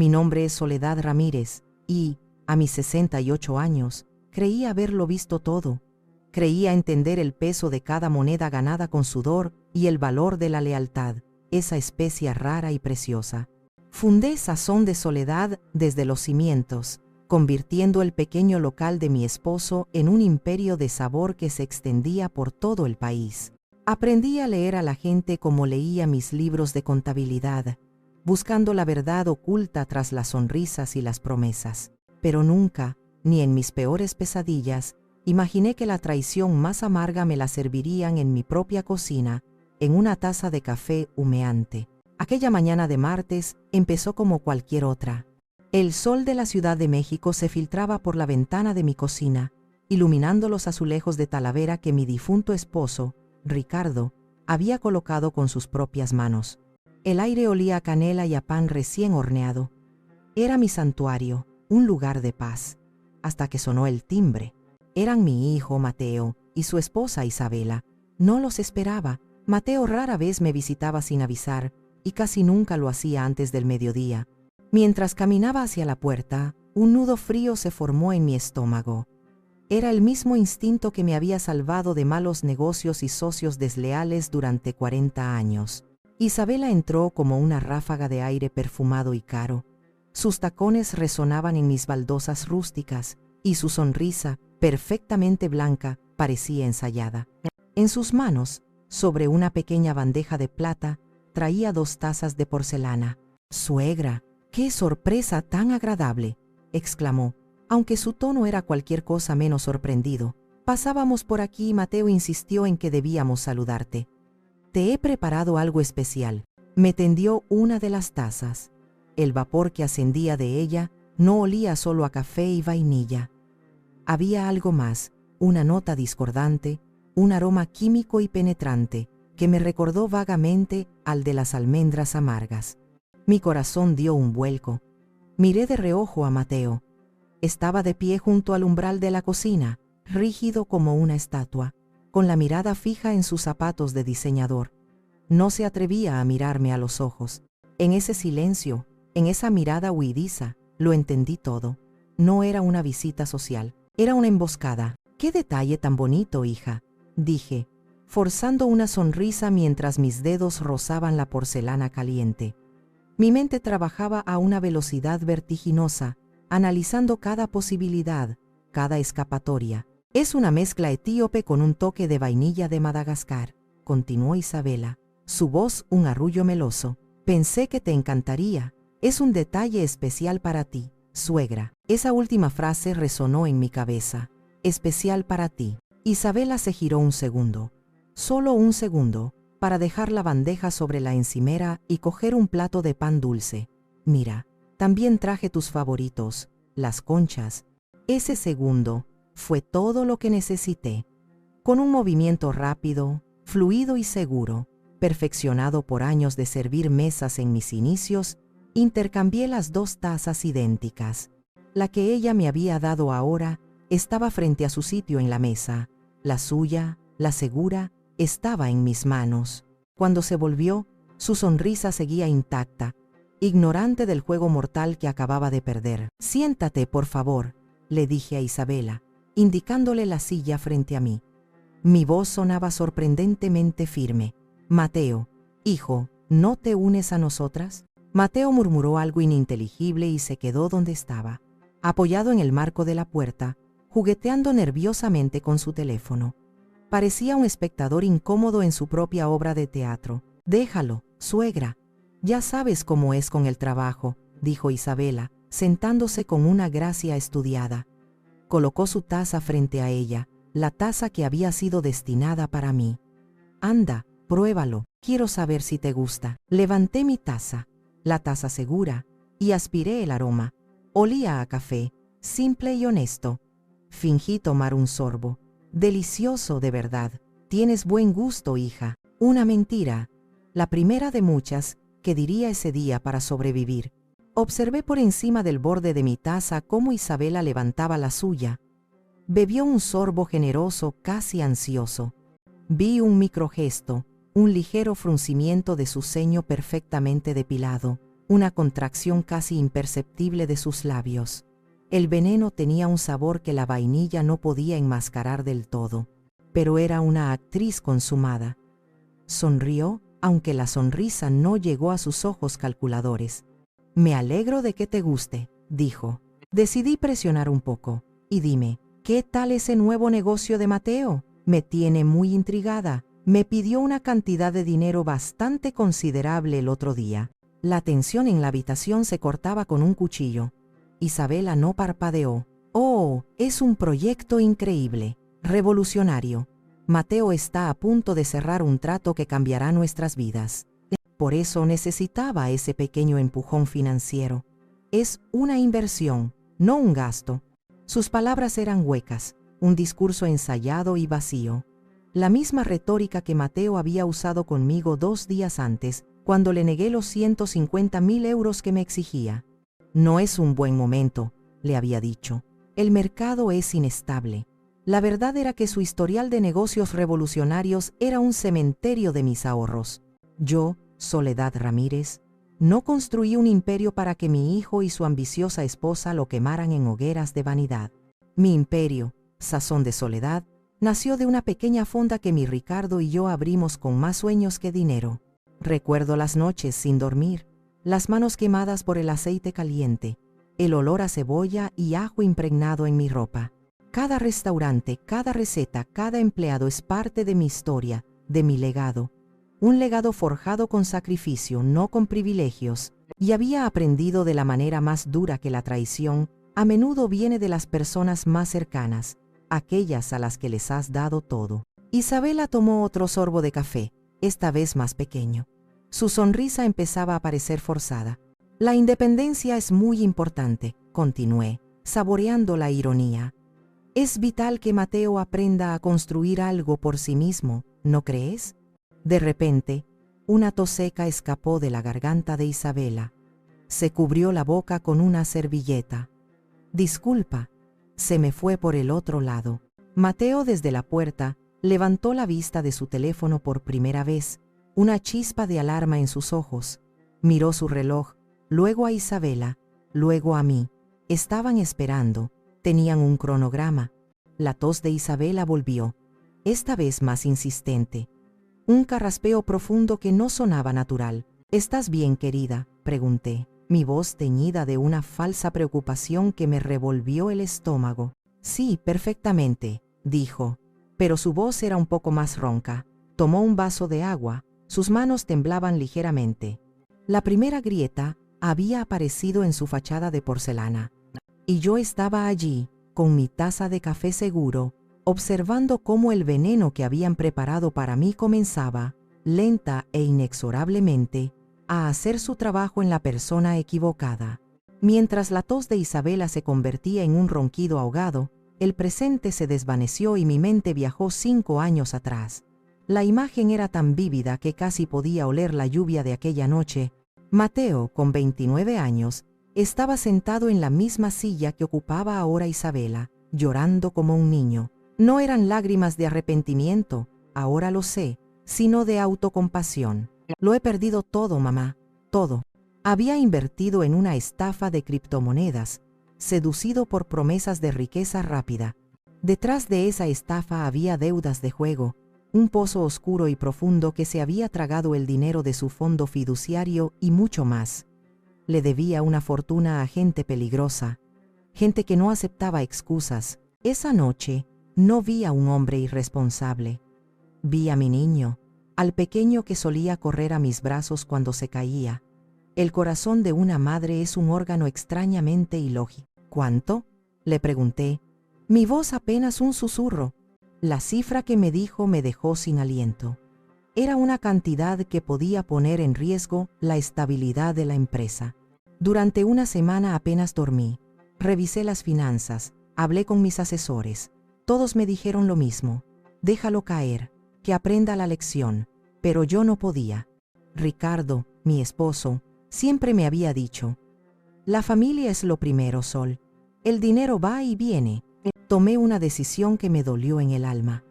Mi nombre es Soledad Ramírez y, a mis 68 años, creía haberlo visto todo. Creía entender el peso de cada moneda ganada con sudor y el valor de la lealtad, esa especia rara y preciosa. Fundé Sazón de Soledad desde los cimientos, convirtiendo el pequeño local de mi esposo en un imperio de sabor que se extendía por todo el país. Aprendí a leer a la gente como leía mis libros de contabilidad, buscando la verdad oculta tras las sonrisas y las promesas. Pero nunca, ni en mis peores pesadillas, imaginé que la traición más amarga me la servirían en mi propia cocina, en una taza de café humeante. Aquella mañana de martes empezó como cualquier otra. El sol de la Ciudad de México se filtraba por la ventana de mi cocina, iluminando los azulejos de talavera que mi difunto esposo, Ricardo, había colocado con sus propias manos. El aire olía a canela y a pan recién horneado. Era mi santuario, un lugar de paz, hasta que sonó el timbre. Eran mi hijo Mateo y su esposa Isabela. No los esperaba. Mateo rara vez me visitaba sin avisar, y casi nunca lo hacía antes del mediodía. Mientras caminaba hacia la puerta, un nudo frío se formó en mi estómago. Era el mismo instinto que me había salvado de malos negocios y socios desleales durante 40 años. Isabela entró como una ráfaga de aire perfumado y caro. Sus tacones resonaban en mis baldosas rústicas, y su sonrisa, perfectamente blanca, parecía ensayada. En sus manos, sobre una pequeña bandeja de plata, traía 2 tazas de porcelana. «Suegra, qué sorpresa tan agradable», exclamó, aunque su tono era cualquier cosa menos sorprendido. «Pasábamos por aquí y Mateo insistió en que debíamos saludarte. Te he preparado algo especial». Me tendió una de las tazas. El vapor que ascendía de ella no olía solo a café y vainilla. Había algo más, una nota discordante, un aroma químico y penetrante, que me recordó vagamente al de las almendras amargas. Mi corazón dio un vuelco. Miré de reojo a Mateo. Estaba de pie junto al umbral de la cocina, rígido como una estatua, con la mirada fija en sus zapatos de diseñador. No se atrevía a mirarme a los ojos. En ese silencio, en esa mirada huidiza, lo entendí todo. No era una visita social, era una emboscada. «¡Qué detalle tan bonito, hija!», dije, forzando una sonrisa mientras mis dedos rozaban la porcelana caliente. Mi mente trabajaba a una velocidad vertiginosa, analizando cada posibilidad, cada escapatoria. «Es una mezcla etíope con un toque de vainilla de Madagascar», continuó Isabela, su voz un arrullo meloso. «Pensé que te encantaría. Es un detalle especial para ti, suegra». Esa última frase resonó en mi cabeza. «Especial para ti». Isabela se giró un segundo, solo un segundo, para dejar la bandeja sobre la encimera y coger un plato de pan dulce. «Mira, también traje tus favoritos, las conchas». Ese segundo fue todo lo que necesité. Con un movimiento rápido, fluido y seguro, perfeccionado por años de servir mesas en mis inicios, intercambié las 2 tazas idénticas. La que ella me había dado ahora estaba frente a su sitio en la mesa. La suya, la segura, estaba en mis manos. Cuando se volvió, su sonrisa seguía intacta, ignorante del juego mortal que acababa de perder. «Siéntate, por favor», le dije a Isabela, indicándole la silla frente a mí. Mi voz sonaba sorprendentemente firme. «Mateo, hijo, ¿no te unes a nosotras?». Mateo murmuró algo ininteligible y se quedó donde estaba, apoyado en el marco de la puerta, jugueteando nerviosamente con su teléfono. Parecía un espectador incómodo en su propia obra de teatro. «Déjalo, suegra. Ya sabes cómo es con el trabajo», dijo Isabela, sentándose con una gracia estudiada. Colocó su taza frente a ella, la taza que había sido destinada para mí. «Anda, pruébalo, quiero saber si te gusta». Levanté mi taza, la taza segura, y aspiré el aroma. Olía a café, simple y honesto. Fingí tomar un sorbo. «Delicioso, de verdad. Tienes buen gusto, hija». Una mentira, la primera de muchas que diría ese día para sobrevivir. Observé por encima del borde de mi taza cómo Isabela levantaba la suya. Bebió un sorbo generoso, casi ansioso. Vi un microgesto, un ligero fruncimiento de su ceño perfectamente depilado, una contracción casi imperceptible de sus labios. El veneno tenía un sabor que la vainilla no podía enmascarar del todo, pero era una actriz consumada. Sonrió, aunque la sonrisa no llegó a sus ojos calculadores. «Me alegro de que te guste», dijo. Decidí presionar un poco. «Y dime, ¿qué tal ese nuevo negocio de Mateo? Me tiene muy intrigada. Me pidió una cantidad de dinero bastante considerable el otro día». La tensión en la habitación se cortaba con un cuchillo. Isabela no parpadeó. «Oh, es un proyecto increíble, revolucionario. Mateo está a punto de cerrar un trato que cambiará nuestras vidas. Por eso necesitaba ese pequeño empujón financiero. Es una inversión, no un gasto». Sus palabras eran huecas, un discurso ensayado y vacío. La misma retórica que Mateo había usado conmigo 2 días antes, cuando le negué los 150.000 euros que me exigía. «No es un buen momento», le había dicho. «El mercado es inestable». La verdad era que su historial de negocios revolucionarios era un cementerio de mis ahorros. Yo, Soledad Ramírez, no construí un imperio para que mi hijo y su ambiciosa esposa lo quemaran en hogueras de vanidad. Mi imperio, Sazón de Soledad, nació de una pequeña fonda que mi Ricardo y yo abrimos con más sueños que dinero. Recuerdo las noches sin dormir, las manos quemadas por el aceite caliente, el olor a cebolla y ajo impregnado en mi ropa. Cada restaurante, cada receta, cada empleado es parte de mi historia, de mi legado. Un legado forjado con sacrificio, no con privilegios. Y había aprendido de la manera más dura que la traición a menudo viene de las personas más cercanas, aquellas a las que les has dado todo. Isabela tomó otro sorbo de café, esta vez más pequeño. Su sonrisa empezaba a parecer forzada. «La independencia es muy importante», continué, saboreando la ironía. «Es vital que Mateo aprenda a construir algo por sí mismo, ¿no crees?». De repente, una tos seca escapó de la garganta de Isabela. Se cubrió la boca con una servilleta. «Disculpa», se me fue por el otro lado. Mateo, desde la puerta, levantó la vista de su teléfono por primera vez, una chispa de alarma en sus ojos. Miró su reloj, luego a Isabela, luego a mí. Estaban esperando, tenían un cronograma. La tos de Isabela volvió, esta vez más insistente. Un carraspeo profundo que no sonaba natural. «¿Estás bien, querida?», pregunté, mi voz teñida de una falsa preocupación que me revolvió el estómago. «Sí, perfectamente», dijo, pero su voz era un poco más ronca. Tomó un vaso de agua, sus manos temblaban ligeramente. La primera grieta había aparecido en su fachada de porcelana, y yo estaba allí, con mi taza de café seguro, observando cómo el veneno que habían preparado para mí comenzaba, lenta e inexorablemente, a hacer su trabajo en la persona equivocada. Mientras la tos de Isabela se convertía en un ronquido ahogado, el presente se desvaneció y mi mente viajó 5 años atrás. La imagen era tan vívida que casi podía oler la lluvia de aquella noche. Mateo, con 29 años, estaba sentado en la misma silla que ocupaba ahora Isabela, llorando como un niño. No eran lágrimas de arrepentimiento, ahora lo sé, sino de autocompasión. «Lo he perdido todo, mamá, todo». Había invertido en una estafa de criptomonedas, seducido por promesas de riqueza rápida. Detrás de esa estafa había deudas de juego, un pozo oscuro y profundo que se había tragado el dinero de su fondo fiduciario y mucho más. Le debía una fortuna a gente peligrosa, gente que no aceptaba excusas. Esa noche no vi a un hombre irresponsable. Vi a mi niño, al pequeño que solía correr a mis brazos cuando se caía. El corazón de una madre es un órgano extrañamente ilógico. «¿Cuánto?», le pregunté, mi voz apenas un susurro. La cifra que me dijo me dejó sin aliento. Era una cantidad que podía poner en riesgo la estabilidad de la empresa. Durante una semana apenas dormí. Revisé las finanzas, hablé con mis asesores. Todos me dijeron lo mismo: déjalo caer, que aprenda la lección. Pero yo no podía. Ricardo, mi esposo, siempre me había dicho: la familia es lo primero, Sol. El dinero va y viene. Tomé una decisión que me dolió en el alma.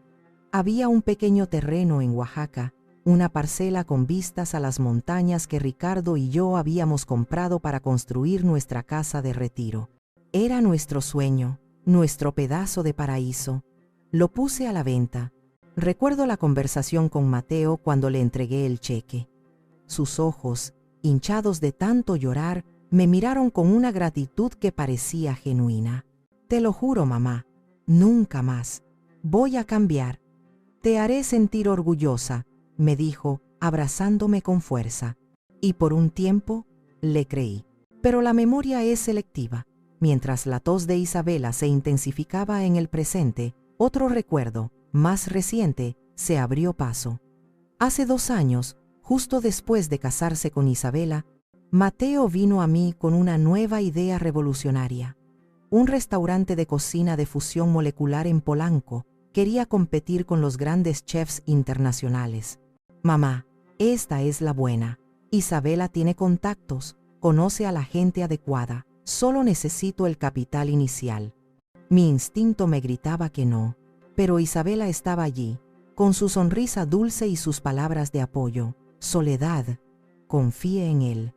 Había un pequeño terreno en Oaxaca, una parcela con vistas a las montañas que Ricardo y yo habíamos comprado para construir nuestra casa de retiro. Era nuestro sueño, nuestro pedazo de paraíso. Lo puse a la venta. Recuerdo la conversación con Mateo cuando le entregué el cheque. Sus ojos, hinchados de tanto llorar, me miraron con una gratitud que parecía genuina. Te lo juro, mamá, nunca más. Voy a cambiar. Te haré sentir orgullosa, me dijo, abrazándome con fuerza. Y por un tiempo, le creí. Pero la memoria es selectiva. Mientras la tos de Isabela se intensificaba en el presente, otro recuerdo, más reciente, se abrió paso. Hace 2 años, justo después de casarse con Isabela, Mateo vino a mí con una nueva idea revolucionaria. Un restaurante de cocina de fusión molecular en Polanco. Quería competir con los grandes chefs internacionales. Mamá, esta es la buena. Isabela tiene contactos, conoce a la gente adecuada. Solo necesito el capital inicial. Mi instinto me gritaba que no, pero Isabela estaba allí, con su sonrisa dulce y sus palabras de apoyo. Soledad, confíe en él.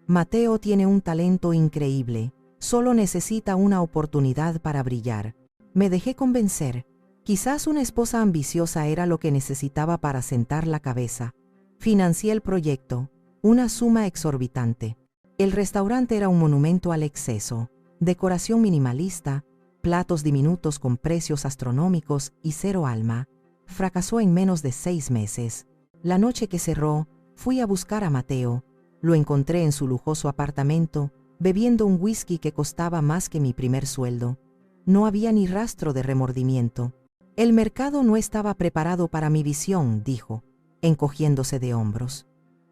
Mateo tiene un talento increíble, solo necesita una oportunidad para brillar. Me dejé convencer. Quizás una esposa ambiciosa era lo que necesitaba para sentar la cabeza. Financié el proyecto, una suma exorbitante. El restaurante era un monumento al exceso, decoración minimalista, platos diminutos con precios astronómicos y cero alma. Fracasó en menos de 6 meses. La noche que cerró, fui a buscar a Mateo. Lo encontré en su lujoso apartamento, bebiendo un whisky que costaba más que mi primer sueldo. No había ni rastro de remordimiento. El mercado no estaba preparado para mi visión, dijo, encogiéndose de hombros.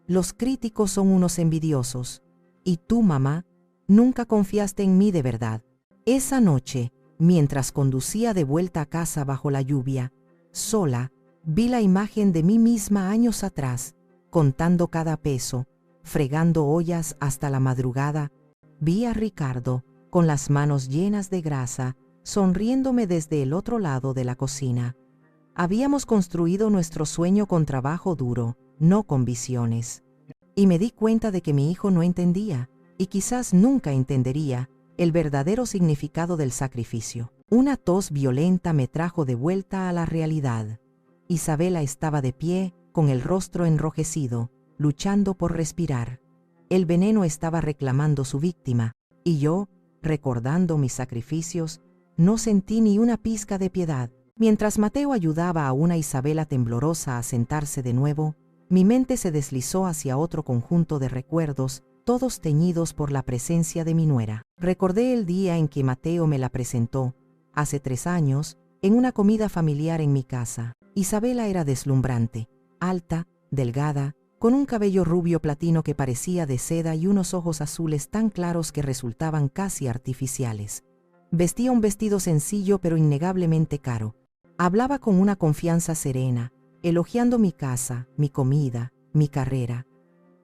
Los críticos son unos envidiosos. Y tú, mamá, nunca confiaste en mí de verdad. Esa noche, mientras conducía de vuelta a casa bajo la lluvia, sola, vi la imagen de mí misma años atrás, contando cada peso, fregando ollas hasta la madrugada. Vi a Ricardo, con las manos llenas de grasa, sonriéndome desde el otro lado de la cocina. Habíamos construido nuestro sueño con trabajo duro, no con visiones. Y me di cuenta de que mi hijo no entendía, y quizás nunca entendería, el verdadero significado del sacrificio. Una tos violenta me trajo de vuelta a la realidad. Isabela estaba de pie, con el rostro enrojecido, luchando por respirar. El veneno estaba reclamando su víctima, y yo, recordando mis sacrificios, no sentí ni una pizca de piedad. Mientras Mateo ayudaba a una Isabela temblorosa a sentarse de nuevo, mi mente se deslizó hacia otro conjunto de recuerdos, todos teñidos por la presencia de mi nuera. Recordé el día en que Mateo me la presentó, hace 3 años, en una comida familiar en mi casa. Isabela era deslumbrante, alta, delgada, con un cabello rubio platino que parecía de seda y unos ojos azules tan claros que resultaban casi artificiales. Vestía un vestido sencillo pero innegablemente caro. Hablaba con una confianza serena, elogiando mi casa, mi comida, mi carrera.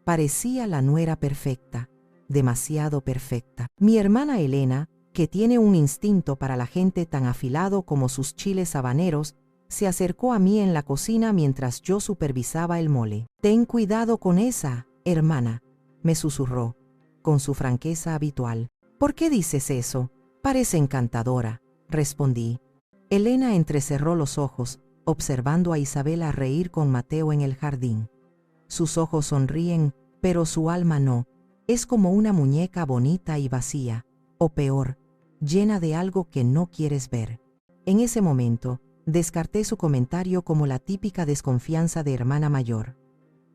Parecía la nuera perfecta, demasiado perfecta. Mi hermana Elena, que tiene un instinto para la gente tan afilado como sus chiles habaneros, se acercó a mí en la cocina mientras yo supervisaba el mole. «Ten cuidado con esa, hermana», me susurró, con su franqueza habitual. «¿Por qué dices eso? Parece encantadora», respondí. Elena entrecerró los ojos, observando a Isabela reír con Mateo en el jardín. Sus ojos sonríen, pero su alma no. Es como una muñeca bonita y vacía, o peor, llena de algo que no quieres ver. En ese momento, descarté su comentario como la típica desconfianza de hermana mayor.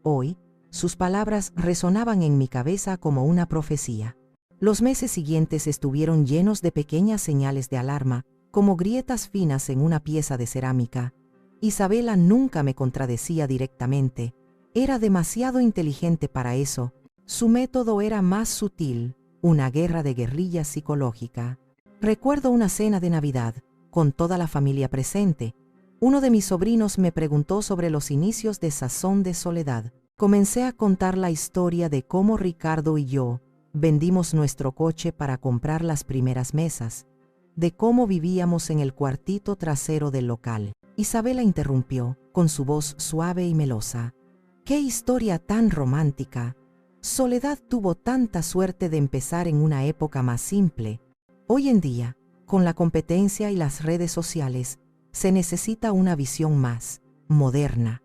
Hoy, sus palabras resonaban en mi cabeza como una profecía. Los meses siguientes estuvieron llenos de pequeñas señales de alarma, como grietas finas en una pieza de cerámica. Isabela nunca me contradecía directamente. Era demasiado inteligente para eso. Su método era más sutil, una guerra de guerrilla psicológica. Recuerdo una cena de Navidad, con toda la familia presente. Uno de mis sobrinos me preguntó sobre los inicios de Sazón de Soledad. Comencé a contar la historia de cómo Ricardo y yo vendimos nuestro coche para comprar las primeras mesas, de cómo vivíamos en el cuartito trasero del local. Isabela interrumpió, con su voz suave y melosa. ¡Qué historia tan romántica! Soledad tuvo tanta suerte de empezar en una época más simple. Hoy en día, con la competencia y las redes sociales, se necesita una visión más moderna.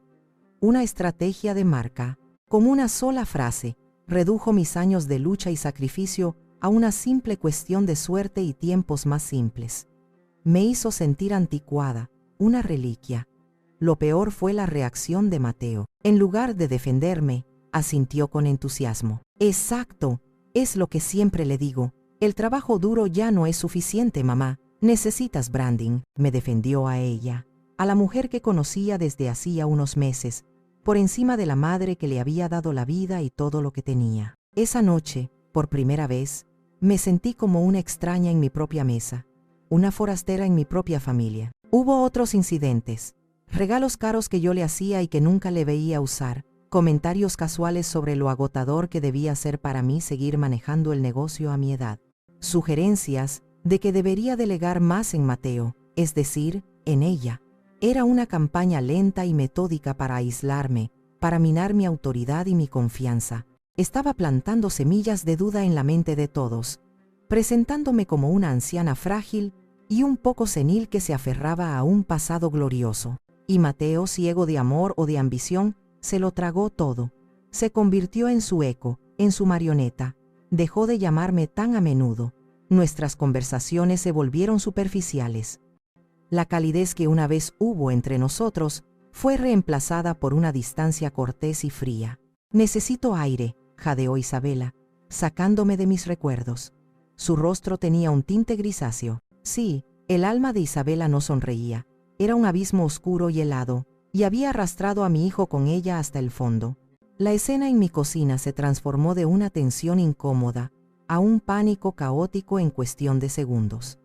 Una estrategia de marca, con una sola frase, redujo mis años de lucha y sacrificio a una simple cuestión de suerte y tiempos más simples. Me hizo sentir anticuada, una reliquia. Lo peor fue la reacción de Mateo. En lugar de defenderme, asintió con entusiasmo. Exacto, es lo que siempre le digo. El trabajo duro ya no es suficiente, mamá. Necesitas branding, me defendió a ella, a la mujer que conocía desde hacía unos meses, por encima de la madre que le había dado la vida y todo lo que tenía. Esa noche, por primera vez, me sentí como una extraña en mi propia mesa, una forastera en mi propia familia. Hubo otros incidentes, regalos caros que yo le hacía y que nunca le veía usar, comentarios casuales sobre lo agotador que debía ser para mí seguir manejando el negocio a mi edad, sugerencias de que debería delegar más en Mateo, es decir, en ella. Era una campaña lenta y metódica para aislarme, para minar mi autoridad y mi confianza. Estaba plantando semillas de duda en la mente de todos, presentándome como una anciana frágil y un poco senil que se aferraba a un pasado glorioso. Y Mateo, ciego de amor o de ambición, se lo tragó todo. Se convirtió en su eco, en su marioneta. Dejó de llamarme tan a menudo. Nuestras conversaciones se volvieron superficiales. La calidez que una vez hubo entre nosotros fue reemplazada por una distancia cortés y fría. Necesito aire, jadeó Isabela, sacándome de mis recuerdos. Su rostro tenía un tinte grisáceo. Sí, el alma de Isabela no sonreía. Era un abismo oscuro y helado, y había arrastrado a mi hijo con ella hasta el fondo. La escena en mi cocina se transformó de una tensión incómoda a un pánico caótico en cuestión de segundos.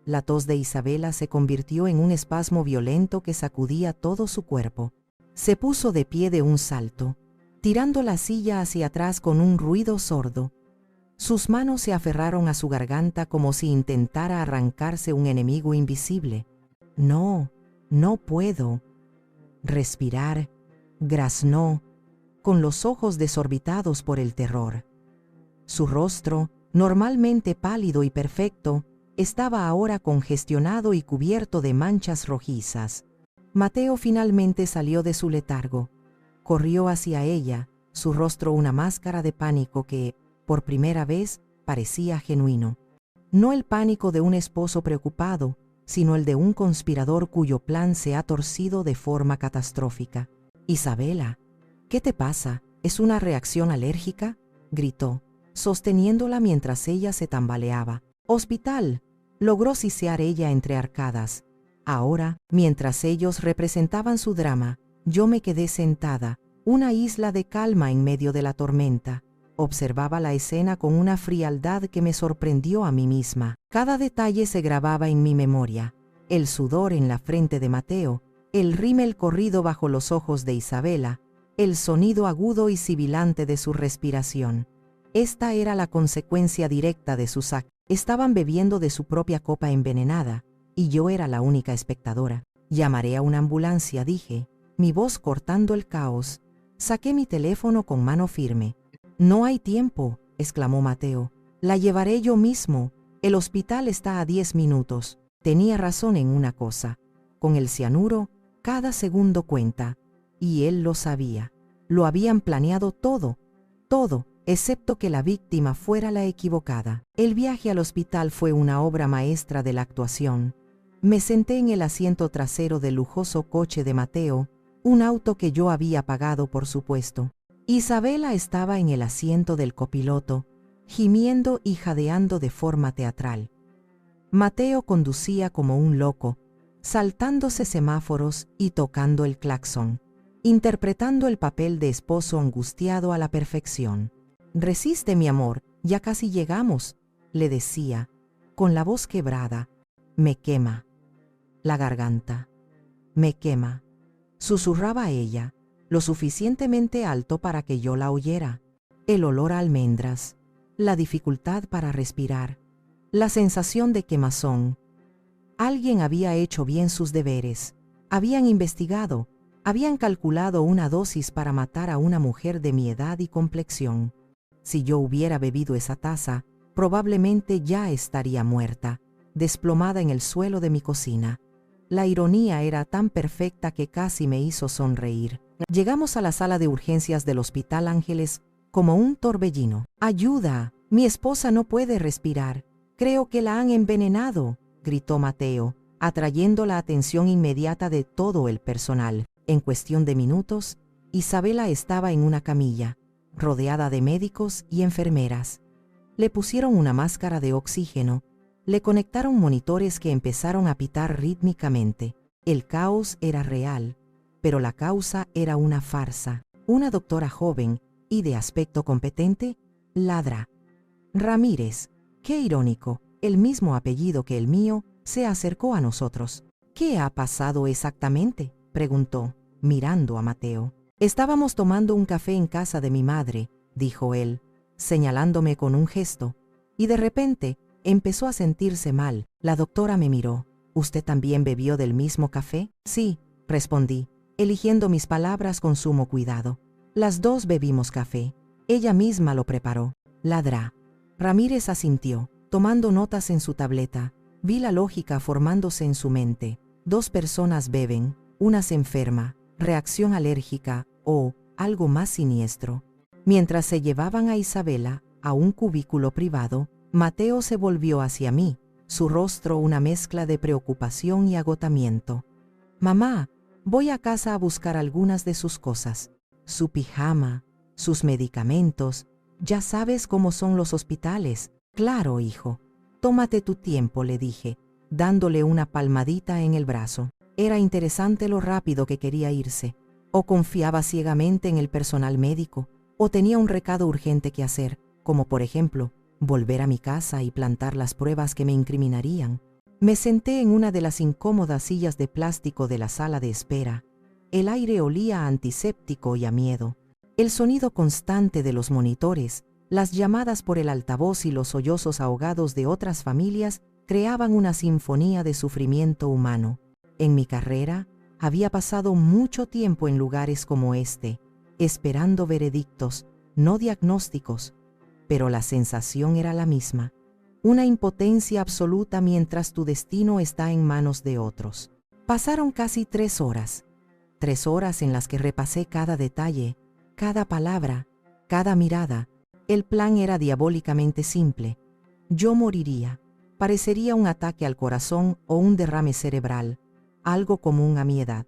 La tos de Isabela se convirtió en un espasmo violento que sacudía todo su cuerpo. Se puso de pie de un salto, tirando la silla hacia atrás con un ruido sordo. Sus manos se aferraron a su garganta como si intentara arrancarse un enemigo invisible. No, no puedo. Respirar, graznó, con los ojos desorbitados por el terror. Su rostro, normalmente pálido y perfecto, estaba ahora congestionado y cubierto de manchas rojizas. Mateo finalmente salió de su letargo. Corrió hacia ella, su rostro una máscara de pánico que, por primera vez, parecía genuino. No el pánico de un esposo preocupado, sino el de un conspirador cuyo plan se ha torcido de forma catastrófica. «Isabela, ¿qué te pasa? ¿Es una reacción alérgica?», gritó, sosteniéndola mientras ella se tambaleaba. «Hospital», logró sisear ella entre arcadas. Ahora, mientras ellos representaban su drama, yo me quedé sentada, una isla de calma en medio de la tormenta. Observaba la escena con una frialdad que me sorprendió a mí misma. Cada detalle se grababa en mi memoria. El sudor en la frente de Mateo, el rímel corrido bajo los ojos de Isabela, el sonido agudo y sibilante de su respiración. Esta era la consecuencia directa de sus actos. Estaban bebiendo de su propia copa envenenada, y yo era la única espectadora. «Llamaré a una ambulancia», dije, mi voz cortando el caos. Saqué mi teléfono con mano firme. «No hay tiempo», exclamó Mateo. «La llevaré yo mismo. El hospital está a 10 minutos». Tenía razón en una cosa. Con el cianuro, cada segundo cuenta. Y él lo sabía. Lo habían planeado todo, excepto que la víctima fuera la equivocada. El viaje al hospital fue una obra maestra de la actuación. Me senté en el asiento trasero del lujoso coche de Mateo, un auto que yo había pagado, por supuesto. Isabela estaba en el asiento del copiloto, gimiendo y jadeando de forma teatral. Mateo conducía como un loco, saltándose semáforos y tocando el claxon, interpretando el papel de esposo angustiado a la perfección. «Resiste, mi amor, ya casi llegamos», le decía, con la voz quebrada. «Me quema la garganta, me quema», susurraba ella, lo suficientemente alto para que yo la oyera. El olor a almendras, la dificultad para respirar, la sensación de quemazón. Alguien había hecho bien sus deberes, habían investigado, Habían calculado una dosis para matar a una mujer de mi edad y complexión. Si yo hubiera bebido esa taza, probablemente ya estaría muerta, desplomada en el suelo de mi cocina. La ironía era tan perfecta que casi me hizo sonreír. Llegamos a la sala de urgencias del Hospital Ángeles como un torbellino. ¡Ayuda! Mi esposa no puede respirar. Creo que la han envenenado, gritó Mateo, atrayendo la atención inmediata de todo el personal. En cuestión de minutos, Isabela estaba en una camilla, rodeada de médicos y enfermeras. Le pusieron una máscara de oxígeno, le conectaron monitores que empezaron a pitar rítmicamente. El caos era real, pero la causa era una farsa. Una doctora joven y de aspecto competente, Ladra Ramírez, qué irónico, el mismo apellido que el mío, se acercó a nosotros. ¿Qué ha pasado exactamente?, preguntó, mirando a Mateo. Estábamos tomando un café en casa de mi madre, dijo él, señalándome con un gesto, y de repente empezó a sentirse mal. La doctora me miró. ¿Usted también bebió del mismo café? Sí, respondí, eligiendo mis palabras con sumo cuidado. Las dos bebimos café. Ella misma lo preparó. Ladra Ramírez asintió, tomando notas en su tableta. Vi la lógica formándose en su mente. Dos personas beben, una se enferma, reacción alérgica o algo más siniestro. Mientras se llevaban a Isabela a un cubículo privado, Mateo se volvió hacia mí, su rostro una mezcla de preocupación y agotamiento. Mamá, voy a casa a buscar algunas de sus cosas. Su pijama, sus medicamentos. Ya sabes cómo son los hospitales. Claro, hijo. Tómate tu tiempo, le dije, dándole una palmadita en el brazo. Era interesante lo rápido que quería irse. O confiaba ciegamente en el personal médico, o tenía un recado urgente que hacer, como por ejemplo, volver a mi casa y plantar las pruebas que me incriminarían. Me senté en una de las incómodas sillas de plástico de la sala de espera. El aire olía a antiséptico y a miedo. El sonido constante de los monitores, las llamadas por el altavoz y los sollozos ahogados de otras familias creaban una sinfonía de sufrimiento humano. En mi carrera, había pasado mucho tiempo en lugares como este, esperando veredictos, no diagnósticos, pero la sensación era la misma, una impotencia absoluta mientras tu destino está en manos de otros. Pasaron casi 3 horas, 3 horas en las que repasé cada detalle, cada palabra, cada mirada. El plan era diabólicamente simple. Yo moriría. Parecería un ataque al corazón o un derrame cerebral, algo común a mi edad.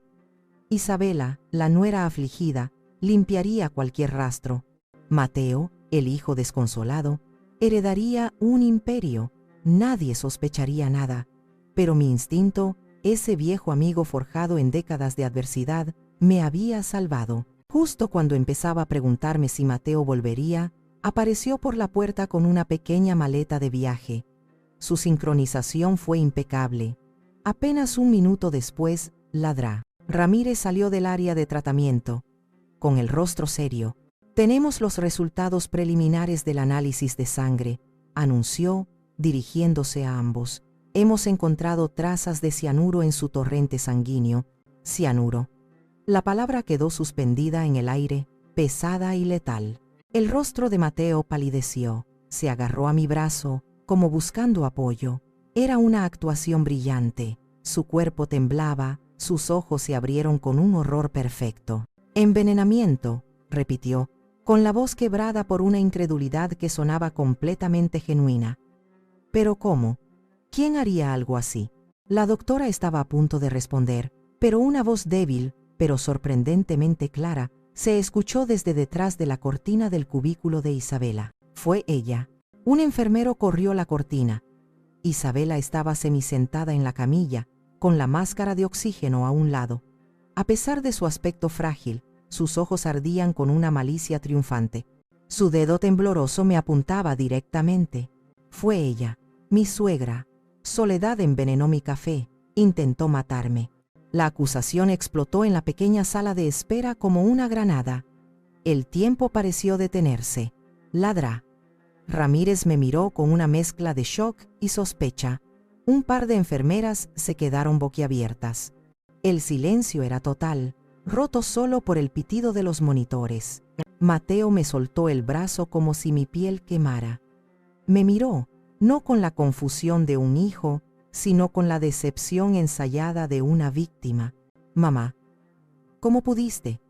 Isabela, la nuera afligida, limpiaría cualquier rastro. Mateo, el hijo desconsolado, heredaría un imperio. Nadie sospecharía nada. Pero mi instinto, ese viejo amigo forjado en décadas de adversidad, me había salvado. Justo cuando empezaba a preguntarme si Mateo volvería, apareció por la puerta con una pequeña maleta de viaje. Su sincronización fue impecable. Apenas un minuto después, Ladra Ramírez salió del área de tratamiento, con el rostro serio. Tenemos los resultados preliminares del análisis de sangre, anunció, dirigiéndose a ambos. Hemos encontrado trazas de cianuro en su torrente sanguíneo. Cianuro. La palabra quedó suspendida en el aire, pesada y letal. El rostro de Mateo palideció, se agarró a mi brazo, como buscando apoyo. Era una actuación brillante. Su cuerpo temblaba, sus ojos se abrieron con un horror perfecto. Envenenamiento, repitió, con la voz quebrada por una incredulidad que sonaba completamente genuina. ¿Pero cómo? ¿Quién haría algo así? La doctora estaba a punto de responder, pero una voz débil, pero sorprendentemente clara, se escuchó desde detrás de la cortina del cubículo de Isabela. Fue ella. Un enfermero corrió la cortina. Isabela estaba semisentada en la camilla, con la máscara de oxígeno a un lado. A pesar de su aspecto frágil, sus ojos ardían con una malicia triunfante. Su dedo tembloroso me apuntaba directamente. Fue ella, mi suegra. Soledad envenenó mi café, intentó matarme. La acusación explotó en la pequeña sala de espera como una granada. El tiempo pareció detenerse. Ladra Ramírez me miró con una mezcla de shock y sospecha. Un par de enfermeras se quedaron boquiabiertas. El silencio era total. roto solo por el pitido de los monitores. Mateo me soltó el brazo como si mi piel quemara. Me miró, no con la confusión de un hijo, sino con la decepción ensayada de una víctima. «Mamá, ¿cómo pudiste?»,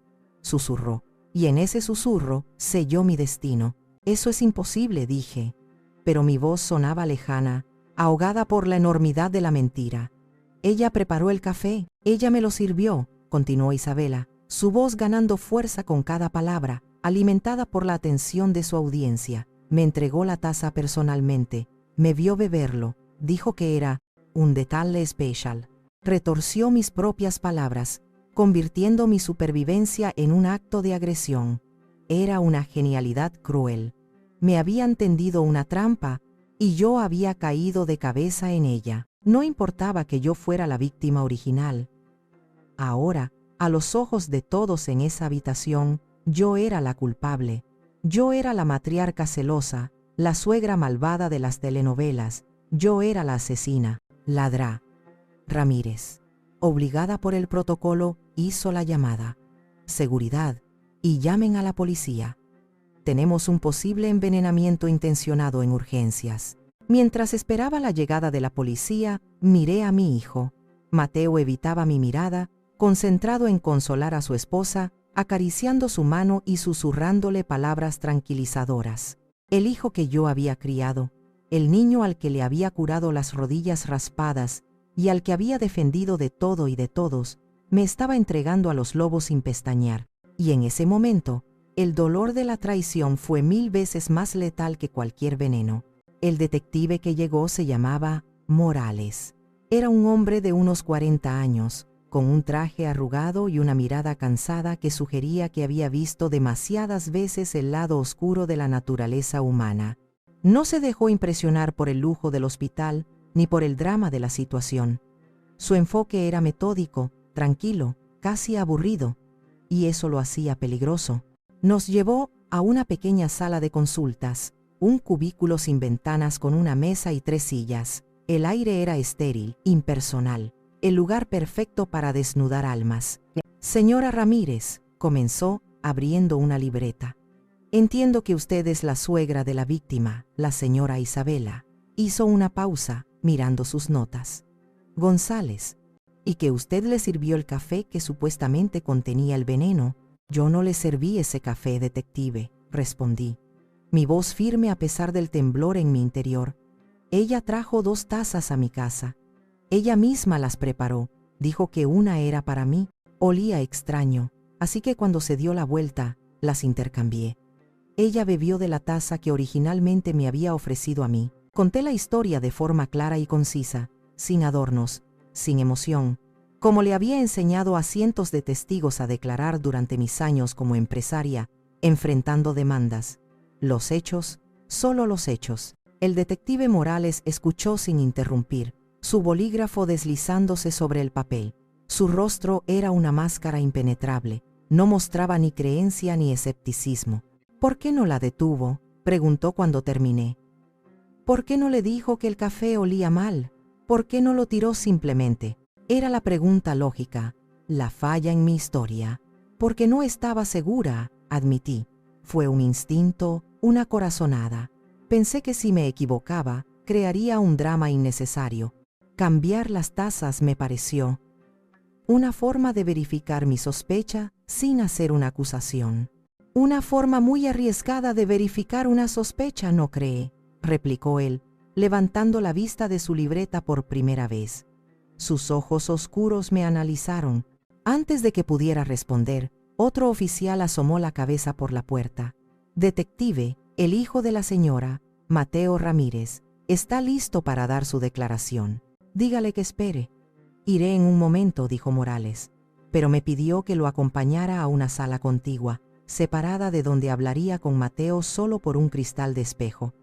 susurró, y en ese susurro selló mi destino. «Eso es imposible», dije, pero mi voz sonaba lejana, ahogada por la enormidad de la mentira. «Ella preparó el café, ella me lo sirvió», continuó Isabela, su voz ganando fuerza con cada palabra, alimentada por la atención de su audiencia. Me entregó la taza personalmente, me vio beberlo, dijo que era un detalle especial. Retorció mis propias palabras, convirtiendo mi supervivencia en un acto de agresión. Era una genialidad cruel. Me habían tendido una trampa y yo había caído de cabeza en ella. No importaba que yo fuera la víctima original. Ahora, a los ojos de todos en esa habitación, yo era la culpable. Yo era la matriarca celosa, la suegra malvada de las telenovelas. Yo era la asesina. Ladrá. Ramírez, obligada por el protocolo, hizo la llamada. «Seguridad, y llamen a la policía. Tenemos un posible envenenamiento intencionado en urgencias». Mientras esperaba la llegada de la policía, miré a mi hijo. Mateo evitaba mi mirada, concentrado en consolar a su esposa, acariciando su mano y susurrándole palabras tranquilizadoras. El hijo que yo había criado, el niño al que le había curado las rodillas raspadas y al que había defendido de todo y de todos, me estaba entregando a los lobos sin pestañear. Y en ese momento, el dolor de la traición fue 1000 veces más letal que cualquier veneno. El detective que llegó se llamaba Morales. Era un hombre de unos 40 años, con un traje arrugado y una mirada cansada que sugería que había visto demasiadas veces el lado oscuro de la naturaleza humana. No se dejó impresionar por el lujo del hospital ni por el drama de la situación. Su enfoque era metódico, tranquilo, casi aburrido, y eso lo hacía peligroso. Nos llevó a una pequeña sala de consultas, un cubículo sin ventanas con una mesa y 3 sillas. El aire era estéril, impersonal, el lugar perfecto para desnudar almas. «Señora Ramírez», comenzó, abriendo una libreta. «Entiendo que usted es la suegra de la víctima, la señora Isabela». Hizo una pausa, mirando sus notas. «González, y que usted le sirvió el café que supuestamente contenía el veneno». «Yo no le serví ese café, detective», respondí, mi voz firme a pesar del temblor en mi interior. «Ella trajo 2 tazas a mi casa. Ella misma las preparó. Dijo que una era para mí. Olía extraño, así que cuando se dio la vuelta, las intercambié. Ella bebió de la taza que originalmente me había ofrecido a mí». Conté la historia de forma clara y concisa, sin adornos, sin emoción, como le había enseñado a cientos de testigos a declarar durante mis años como empresaria, enfrentando demandas. Los hechos, solo los hechos. El detective Morales escuchó sin interrumpir, su bolígrafo deslizándose sobre el papel. Su rostro era una máscara impenetrable, no mostraba ni creencia ni escepticismo. «¿Por qué no la detuvo?», preguntó cuando terminé. «¿Por qué no le dijo que el café olía mal? ¿Por qué no lo tiró simplemente?». Era la pregunta lógica, la falla en mi historia. «Porque no estaba segura», admití. «Fue un instinto, una corazonada. Pensé que si me equivocaba, crearía un drama innecesario. Cambiar las tazas me pareció una forma de verificar mi sospecha sin hacer una acusación». «Una forma muy arriesgada de verificar una sospecha, ¿no cree?», replicó él, levantando la vista de su libreta por primera vez. Sus ojos oscuros me analizaron. Antes de que pudiera responder, otro oficial asomó la cabeza por la puerta. «Detective, el hijo de la señora, Mateo Ramírez, está listo para dar su declaración. Dígale que espere». «Iré en un momento», dijo Morales, pero me pidió que lo acompañara a una sala contigua, separada de donde hablaría con Mateo solo por un cristal de espejo.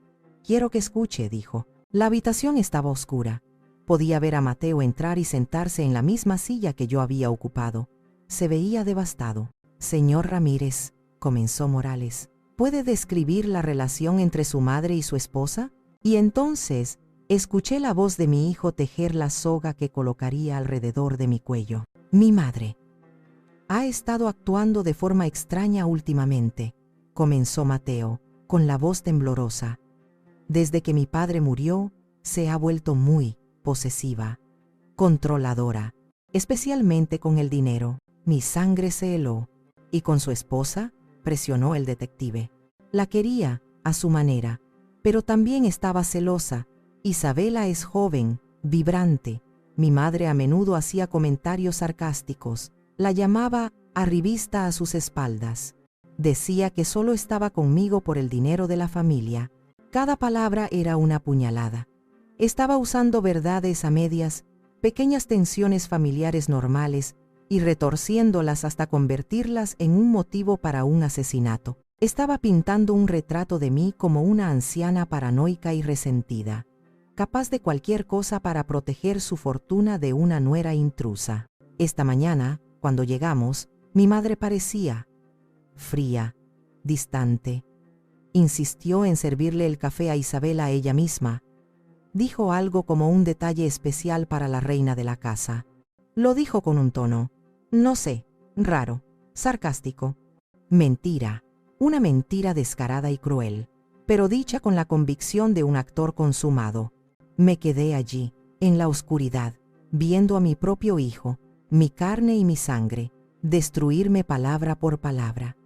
«Quiero que escuche», dijo. La habitación estaba oscura. Podía ver a Mateo entrar y sentarse en la misma silla que yo había ocupado. Se veía devastado. «Señor Ramírez», comenzó Morales, «¿puede describir la relación entre su madre y su esposa?». Y entonces escuché la voz de mi hijo tejer la soga que colocaría alrededor de mi cuello. «Mi madre». Ha estado actuando de forma extraña últimamente, comenzó Mateo, con la voz temblorosa. Desde que mi padre murió, se ha vuelto muy posesiva, controladora, especialmente con el dinero. Mi sangre se heló. ¿Y con su esposa?, presionó el detective. La quería, a su manera, pero también estaba celosa. Isabela es joven, vibrante. Mi madre a menudo hacía comentarios sarcásticos. La llamaba arribista a sus espaldas. Decía que solo estaba conmigo por el dinero de la familia. Cada palabra era una puñalada. Estaba usando verdades a medias, pequeñas tensiones familiares normales, y retorciéndolas hasta convertirlas en un motivo para un asesinato. Estaba pintando un retrato de mí como una anciana paranoica y resentida, capaz de cualquier cosa para proteger su fortuna de una nuera intrusa. Esta mañana, cuando llegamos, mi madre parecía fría, distante. Insistió en servirle el café a Isabela ella misma. Dijo algo como un detalle especial para la reina de la casa. Lo dijo con un tono, no sé, raro, sarcástico. Mentira, una mentira descarada y cruel, pero dicha con la convicción de un actor consumado. Me quedé allí, en la oscuridad, viendo a mi propio hijo, mi carne y mi sangre, destruirme palabra por palabra.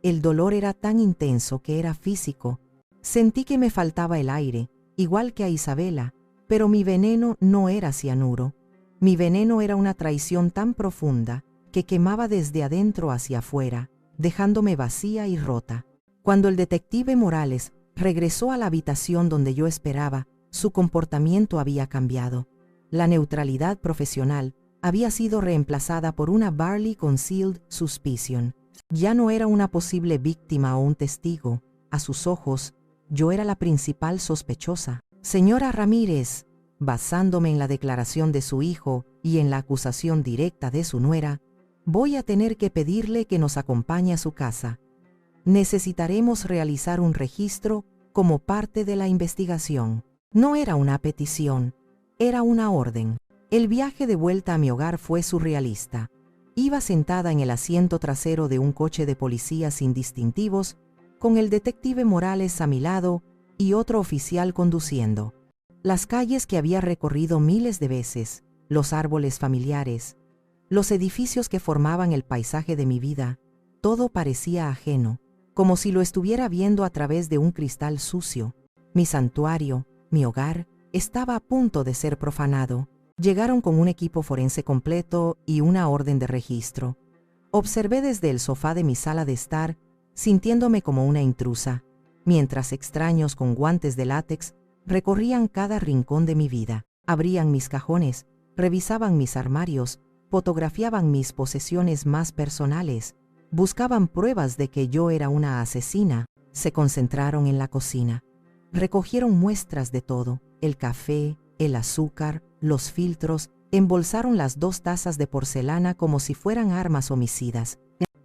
El dolor era tan intenso que era físico. Sentí que me faltaba el aire, igual que a Isabela, pero mi veneno no era cianuro. Mi veneno era una traición tan profunda que quemaba desde adentro hacia afuera, dejándome vacía y rota. Cuando el detective Morales regresó a la habitación donde yo esperaba, su comportamiento había cambiado. La neutralidad profesional había sido reemplazada por una barely concealed suspicion. Ya no era una posible víctima o un testigo. A sus ojos, yo era la principal sospechosa. Señora Ramírez, basándome en la declaración de su hijo y en la acusación directa de su nuera, voy a tener que pedirle que nos acompañe a su casa. Necesitaremos realizar un registro como parte de la investigación. No era una petición, era una orden. El viaje de vuelta a mi hogar fue surrealista. Iba sentada en el asiento trasero de un coche de policía sin distintivos, con el detective Morales a mi lado y otro oficial conduciendo. Las calles que había recorrido miles de veces, los árboles familiares, los edificios que formaban el paisaje de mi vida, todo parecía ajeno, como si lo estuviera viendo a través de un cristal sucio. Mi santuario, mi hogar, estaba a punto de ser profanado. Llegaron con un equipo forense completo y una orden de registro. Observé desde el sofá de mi sala de estar, sintiéndome como una intrusa, mientras extraños con guantes de látex recorrían cada rincón de mi vida. Abrían mis cajones, revisaban mis armarios, fotografiaban mis posesiones más personales, buscaban pruebas de que yo era una asesina. Se concentraron en la cocina. Recogieron muestras de todo, el café, el azúcar, los filtros, embolsaron las 2 tazas de porcelana como si fueran armas homicidas.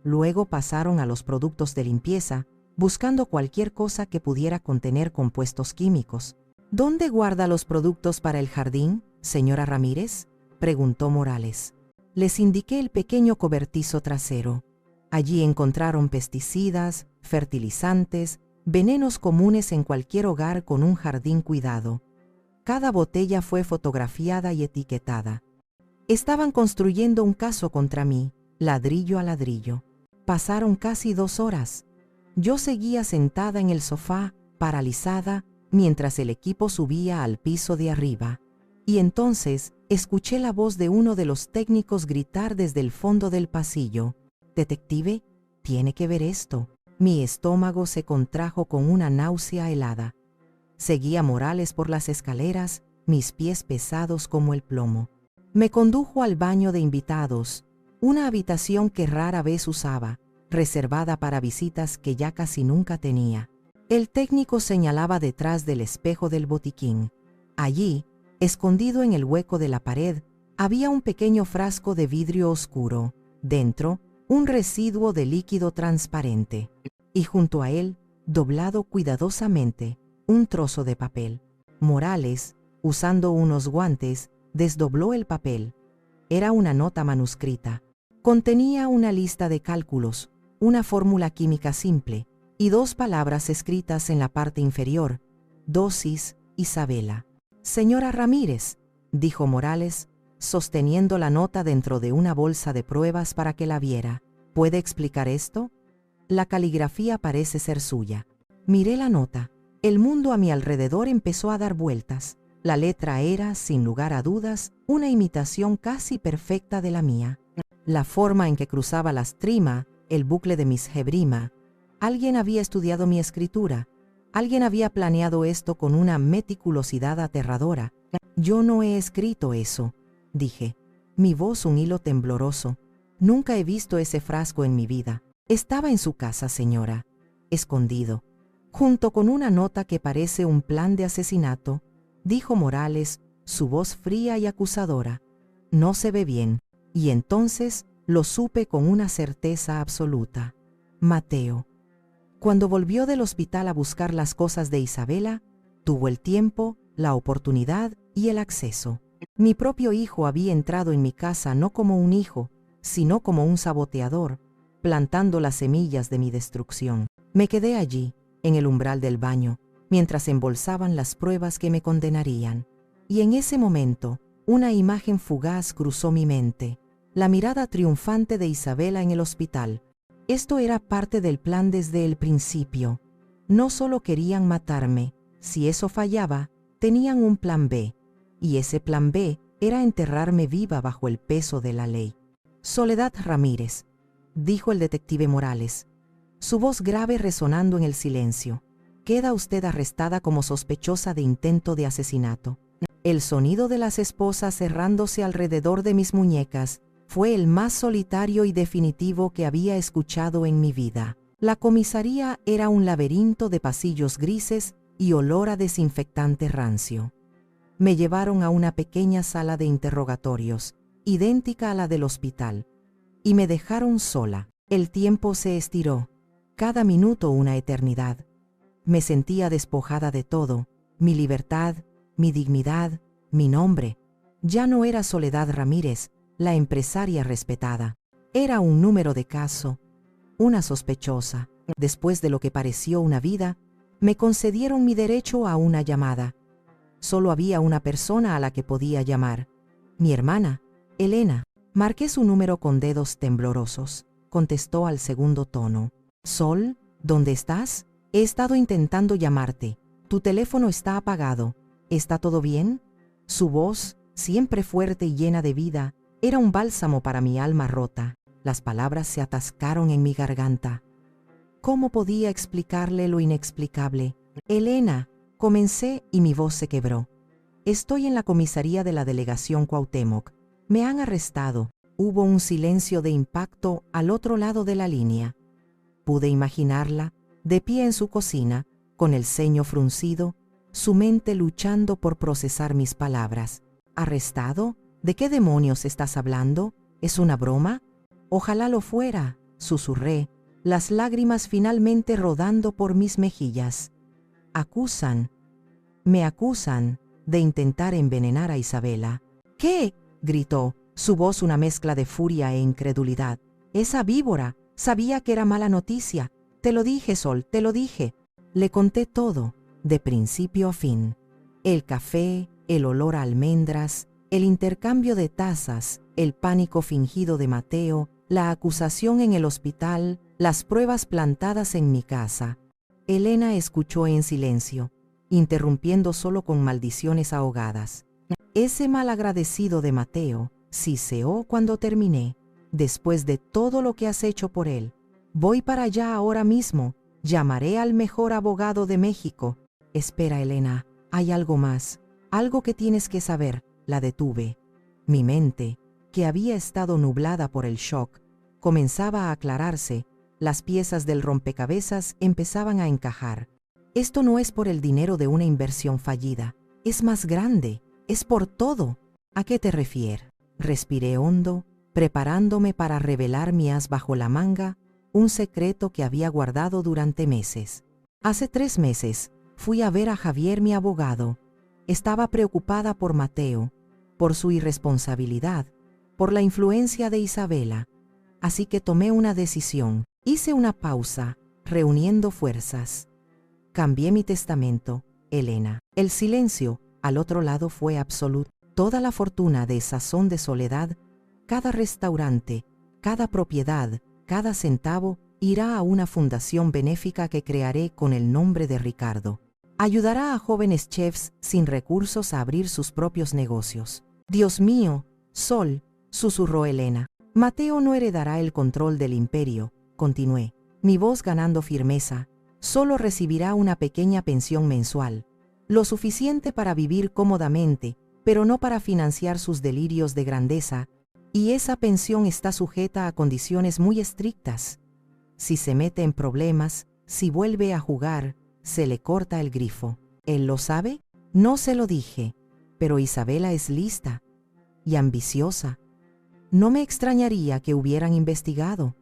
Luego pasaron a los productos de limpieza, buscando cualquier cosa que pudiera contener compuestos químicos. ¿Dónde guarda los productos para el jardín, señora Ramírez?, preguntó Morales. Les indiqué el pequeño cobertizo trasero. Allí encontraron pesticidas, fertilizantes, venenos comunes en cualquier hogar con un jardín cuidado. Cada botella fue fotografiada y etiquetada. Estaban construyendo un caso contra mí, ladrillo a ladrillo. Pasaron casi 2 horas. Yo seguía sentada en el sofá, paralizada, mientras el equipo subía al piso de arriba. Y entonces escuché la voz de uno de los técnicos gritar desde el fondo del pasillo: «Detective, tiene que ver esto». Mi estómago se contrajo con una náusea helada. Seguía Morales por las escaleras, mis pies pesados como el plomo. Me condujo al baño de invitados, una habitación que rara vez usaba, reservada para visitas que ya casi nunca tenía. El técnico señalaba detrás del espejo del botiquín. Allí, escondido en el hueco de la pared, había un pequeño frasco de vidrio oscuro. Dentro, un residuo de líquido transparente. Y junto a él, doblado cuidadosamente, un trozo de papel. Morales, usando unos guantes, desdobló el papel. Era una nota manuscrita. Contenía una lista de cálculos, una fórmula química simple y 2 palabras escritas en la parte inferior: dosis Isabela. Señora Ramírez, dijo Morales, sosteniendo la nota dentro de una bolsa de pruebas para que la viera. ¿Puede explicar esto? La caligrafía parece ser suya. Miré la nota. El mundo a mi alrededor empezó a dar vueltas. La letra era, sin lugar a dudas, una imitación casi perfecta de la mía. La forma en que cruzaba la strima, el bucle de mis hebrima. Alguien había estudiado mi escritura. Alguien había planeado esto con una meticulosidad aterradora. Yo no he escrito eso, dije. Mi voz un hilo tembloroso. Nunca he visto ese frasco en mi vida. Estaba en su casa, señora, escondido, junto con una nota que parece un plan de asesinato, dijo Morales, su voz fría y acusadora. No se ve bien. Y entonces lo supe con una certeza absoluta. Mateo. Cuando volvió del hospital a buscar las cosas de Isabela, tuvo el tiempo, la oportunidad y el acceso. Mi propio hijo había entrado en mi casa no como un hijo, sino como un saboteador, plantando las semillas de mi destrucción. Me quedé allí, en el umbral del baño, mientras embolsaban las pruebas que me condenarían. Y en ese momento, una imagen fugaz cruzó mi mente, la mirada triunfante de Isabela en el hospital. Esto era parte del plan desde el principio. No solo querían matarme, si eso fallaba, tenían un plan B, y ese plan B era enterrarme viva bajo el peso de la ley. Soledad Ramírez, dijo el detective Morales, su voz grave resonando en el silencio. Queda usted arrestada como sospechosa de intento de asesinato. El sonido de las esposas cerrándose alrededor de mis muñecas fue el más solitario y definitivo que había escuchado en mi vida. La comisaría era un laberinto de pasillos grises y olor a desinfectante rancio. Me llevaron a una pequeña sala de interrogatorios, idéntica a la del hospital, y me dejaron sola. El tiempo se estiró, cada minuto una eternidad. Me sentía despojada de todo, mi libertad, mi dignidad, mi nombre. Ya no era Soledad Ramírez, la empresaria respetada. Era un número de caso, una sospechosa. Después de lo que pareció una vida, me concedieron mi derecho a una llamada. Solo había una persona a la que podía llamar. Mi hermana, Elena. Marqué su número con dedos temblorosos. Contestó al segundo tono. Sol, ¿dónde estás? He estado intentando llamarte. Tu teléfono está apagado. ¿Está todo bien? Su voz, siempre fuerte y llena de vida, era un bálsamo para mi alma rota. Las palabras se atascaron en mi garganta. ¿Cómo podía explicarle lo inexplicable? Elena, comencé y mi voz se quebró. Estoy en la comisaría de la delegación Cuauhtémoc. Me han arrestado. Hubo un silencio de impacto al otro lado de la línea. Pude imaginarla, de pie en su cocina, con el ceño fruncido, su mente luchando por procesar mis palabras. ¿Arrestado? ¿De qué demonios estás hablando? ¿Es una broma? Ojalá lo fuera, susurré, las lágrimas finalmente rodando por mis mejillas. Me acusan de intentar envenenar a Isabela. ¿Qué? Gritó, su voz una mezcla de furia e incredulidad. Esa víbora, sabía que era mala noticia. Te lo dije, Sol, te lo dije. Le conté todo, de principio a fin. El café, el olor a almendras, el intercambio de tazas, el pánico fingido de Mateo, la acusación en el hospital, las pruebas plantadas en mi casa. Elena escuchó en silencio, interrumpiendo solo con maldiciones ahogadas. Ese malagradecido de Mateo siseó cuando terminé. Después de todo lo que has hecho por él, voy para allá ahora mismo. Llamaré al mejor abogado de México. Espera, Elena, hay algo más, algo que tienes que saber. La detuve. Mi mente, que había estado nublada por el shock, comenzaba a aclararse. Las piezas del rompecabezas empezaban a encajar. Esto no es por el dinero de una inversión fallida. Es más grande. Es por todo. ¿A qué te refieres? Respiré hondo, preparándome para revelar mi as bajo la manga, un secreto que había guardado durante meses. Hace 3 meses, fui a ver a Javier, mi abogado. Estaba preocupada por Mateo, por su irresponsabilidad, por la influencia de Isabela. así que tomé una decisión. Hice una pausa, reuniendo fuerzas. Cambié mi testamento, Elena. El silencio, al otro lado, fue absoluto. Toda la fortuna de Sazón de Soledad, cada restaurante, cada propiedad, cada centavo, irá a una fundación benéfica que crearé con el nombre de Ricardo. Ayudará a jóvenes chefs sin recursos a abrir sus propios negocios. Dios mío, Sol, susurró Elena. Mateo no heredará el control del imperio, continué, mi voz ganando firmeza. Solo recibirá una pequeña pensión mensual, lo suficiente para vivir cómodamente, pero no para financiar sus delirios de grandeza, y esa pensión está sujeta a condiciones muy estrictas. Si se mete en problemas, si vuelve a jugar, se le corta el grifo. ¿Él lo sabe? No se lo dije, pero Isabela es lista y ambiciosa. No me extrañaría que hubieran investigado.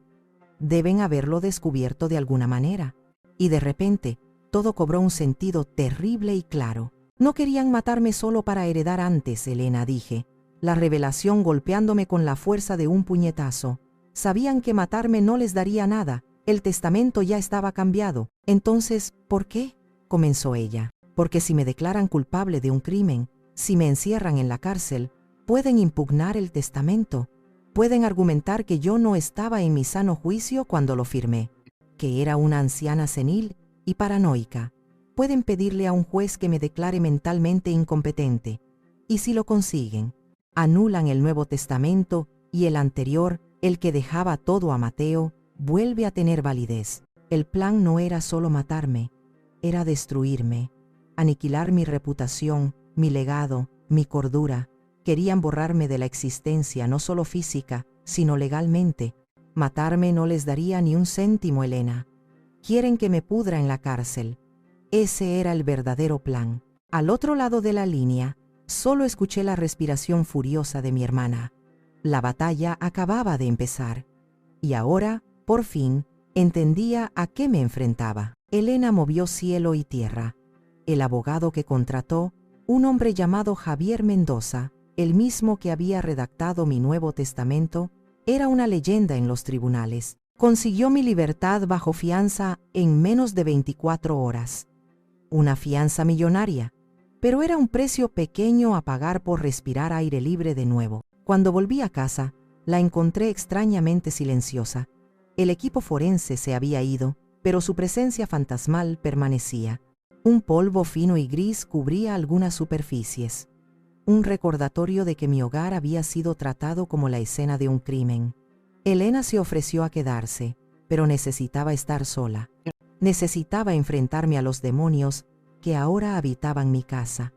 Deben haberlo descubierto de alguna manera. Y de repente, todo cobró un sentido terrible y claro. No querían matarme solo para heredar antes, Elena, dije. La revelación golpeándome con la fuerza de un puñetazo. Sabían que matarme no les daría nada. El testamento ya estaba cambiado. Entonces, ¿por qué? Comenzó ella. Porque si me declaran culpable de un crimen, si me encierran en la cárcel, pueden impugnar el testamento. Pueden argumentar que yo no estaba en mi sano juicio cuando lo firmé, que era una anciana senil y paranoica. Pueden pedirle a un juez que me declare mentalmente incompetente. Y si lo consiguen, anulan el Nuevo Testamento y el anterior, el que dejaba todo a Mateo, vuelve a tener validez. El plan no era solo matarme, era destruirme, aniquilar mi reputación, mi legado, mi cordura. Querían borrarme de la existencia, no solo física, sino legalmente. Matarme no les daría ni un céntimo, Elena. Quieren que me pudra en la cárcel. Ese era el verdadero plan. Al otro lado de la línea, solo escuché la respiración furiosa de mi hermana. La batalla acababa de empezar. Y ahora, por fin, entendía a qué me enfrentaba. Elena movió cielo y tierra. El abogado que contrató, un hombre llamado Javier Mendoza, el mismo que había redactado mi Nuevo Testamento, era una leyenda en los tribunales. Consiguió mi libertad bajo fianza en menos de 24 horas. Una fianza millonaria, pero era un precio pequeño a pagar por respirar aire libre de nuevo. Cuando volví a casa, la encontré extrañamente silenciosa. El equipo forense se había ido, pero su presencia fantasmal permanecía. Un polvo fino y gris cubría algunas superficies. Un recordatorio de que mi hogar había sido tratado como la escena de un crimen. Elena se ofreció a quedarse, pero necesitaba estar sola. Necesitaba enfrentarme a los demonios que ahora habitaban mi casa.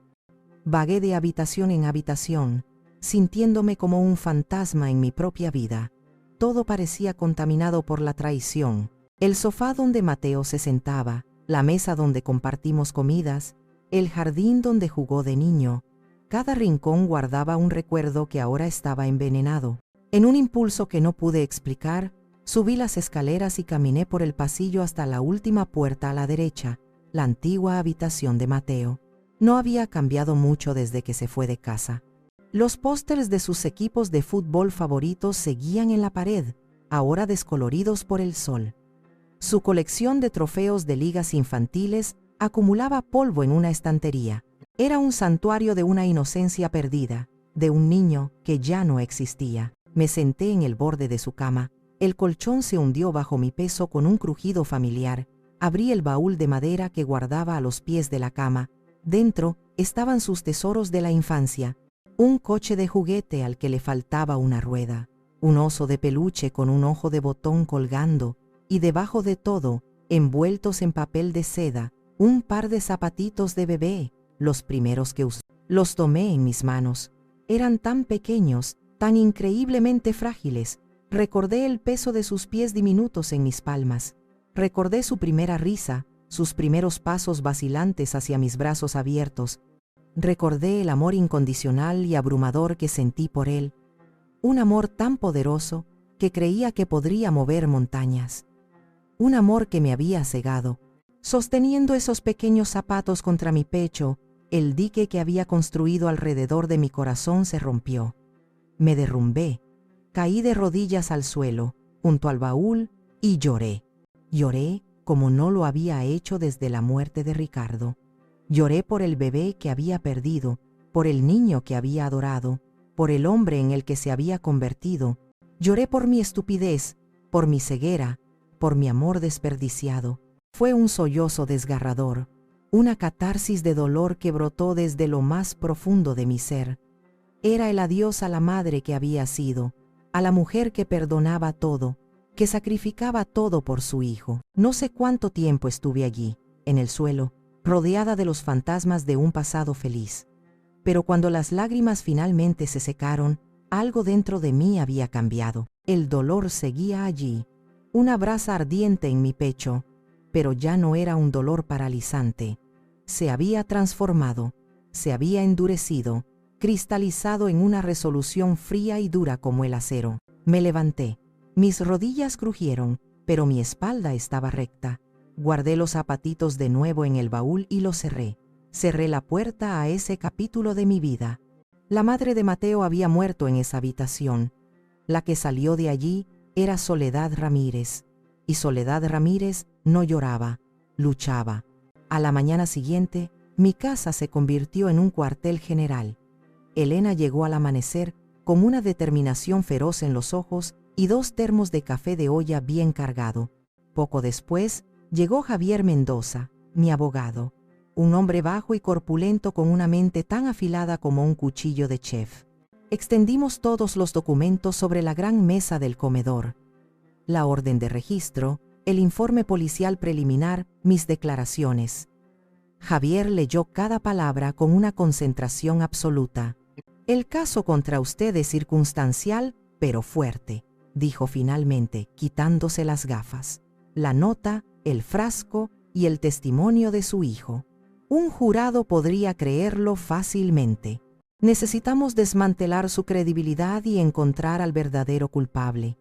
Vagué de habitación en habitación, sintiéndome como un fantasma en mi propia vida. Todo parecía contaminado por la traición. El sofá donde Mateo se sentaba, la mesa donde compartimos comidas, el jardín donde jugó de niño. Cada rincón guardaba un recuerdo que ahora estaba envenenado. En un impulso que no pude explicar, subí las escaleras y caminé por el pasillo hasta la última puerta a la derecha, la antigua habitación de Mateo. No había cambiado mucho desde que se fue de casa. Los pósters de sus equipos de fútbol favoritos seguían en la pared, ahora descoloridos por el sol. Su colección de trofeos de ligas infantiles acumulaba polvo en una estantería. Era un santuario de una inocencia perdida, de un niño que ya no existía. Me senté en el borde de su cama. El colchón se hundió bajo mi peso con un crujido familiar. Abrí el baúl de madera que guardaba a los pies de la cama. Dentro estaban sus tesoros de la infancia. Un coche de juguete al que le faltaba una rueda. Un oso de peluche con un ojo de botón colgando. Y debajo de todo, envueltos en papel de seda, un par de zapatitos de bebé, los primeros que usé. Los tomé en mis manos. Eran tan pequeños, tan increíblemente frágiles. Recordé el peso de sus pies diminutos en mis palmas. Recordé su primera risa, sus primeros pasos vacilantes hacia mis brazos abiertos. Recordé el amor incondicional y abrumador que sentí por él. Un amor tan poderoso que creía que podría mover montañas. Un amor que me había cegado. Sosteniendo esos pequeños zapatos contra mi pecho, el dique que había construido alrededor de mi corazón se rompió. Me derrumbé. Caí de rodillas al suelo, junto al baúl, y lloré. Lloré como no lo había hecho desde la muerte de Ricardo. Lloré por el bebé que había perdido, por el niño que había adorado, por el hombre en el que se había convertido. Lloré por mi estupidez, por mi ceguera, por mi amor desperdiciado. Fue un sollozo desgarrador, una catarsis de dolor que brotó desde lo más profundo de mi ser. Era el adiós a la madre que había sido, a la mujer que perdonaba todo, que sacrificaba todo por su hijo. No sé cuánto tiempo estuve allí, en el suelo, rodeada de los fantasmas de un pasado feliz. Pero cuando las lágrimas finalmente se secaron, algo dentro de mí había cambiado. El dolor seguía allí, una brasa ardiente en mi pecho, pero ya no era un dolor paralizante. Se había transformado, se había endurecido, cristalizado en una resolución fría y dura como el acero. Me levanté. Mis rodillas crujieron, pero mi espalda estaba recta. Guardé los zapatitos de nuevo en el baúl y los cerré. Cerré la puerta a ese capítulo de mi vida. La madre de Mateo había muerto en esa habitación. La que salió de allí era Soledad Ramírez. Y Soledad Ramírez no lloraba, luchaba. A la mañana siguiente, mi casa se convirtió en un cuartel general. Elena llegó al amanecer con una determinación feroz en los ojos y 2 termos de café de olla bien cargado. Poco después, llegó Javier Mendoza, mi abogado, un hombre bajo y corpulento con una mente tan afilada como un cuchillo de chef. Extendimos todos los documentos sobre la gran mesa del comedor. La orden de registro, el informe policial preliminar, mis declaraciones. Javier leyó cada palabra con una concentración absoluta. El caso contra usted es circunstancial, pero fuerte, dijo finalmente, quitándose las gafas. La nota, el frasco y el testimonio de su hijo. Un jurado podría creerlo fácilmente. Necesitamos desmantelar su credibilidad y encontrar al verdadero culpable.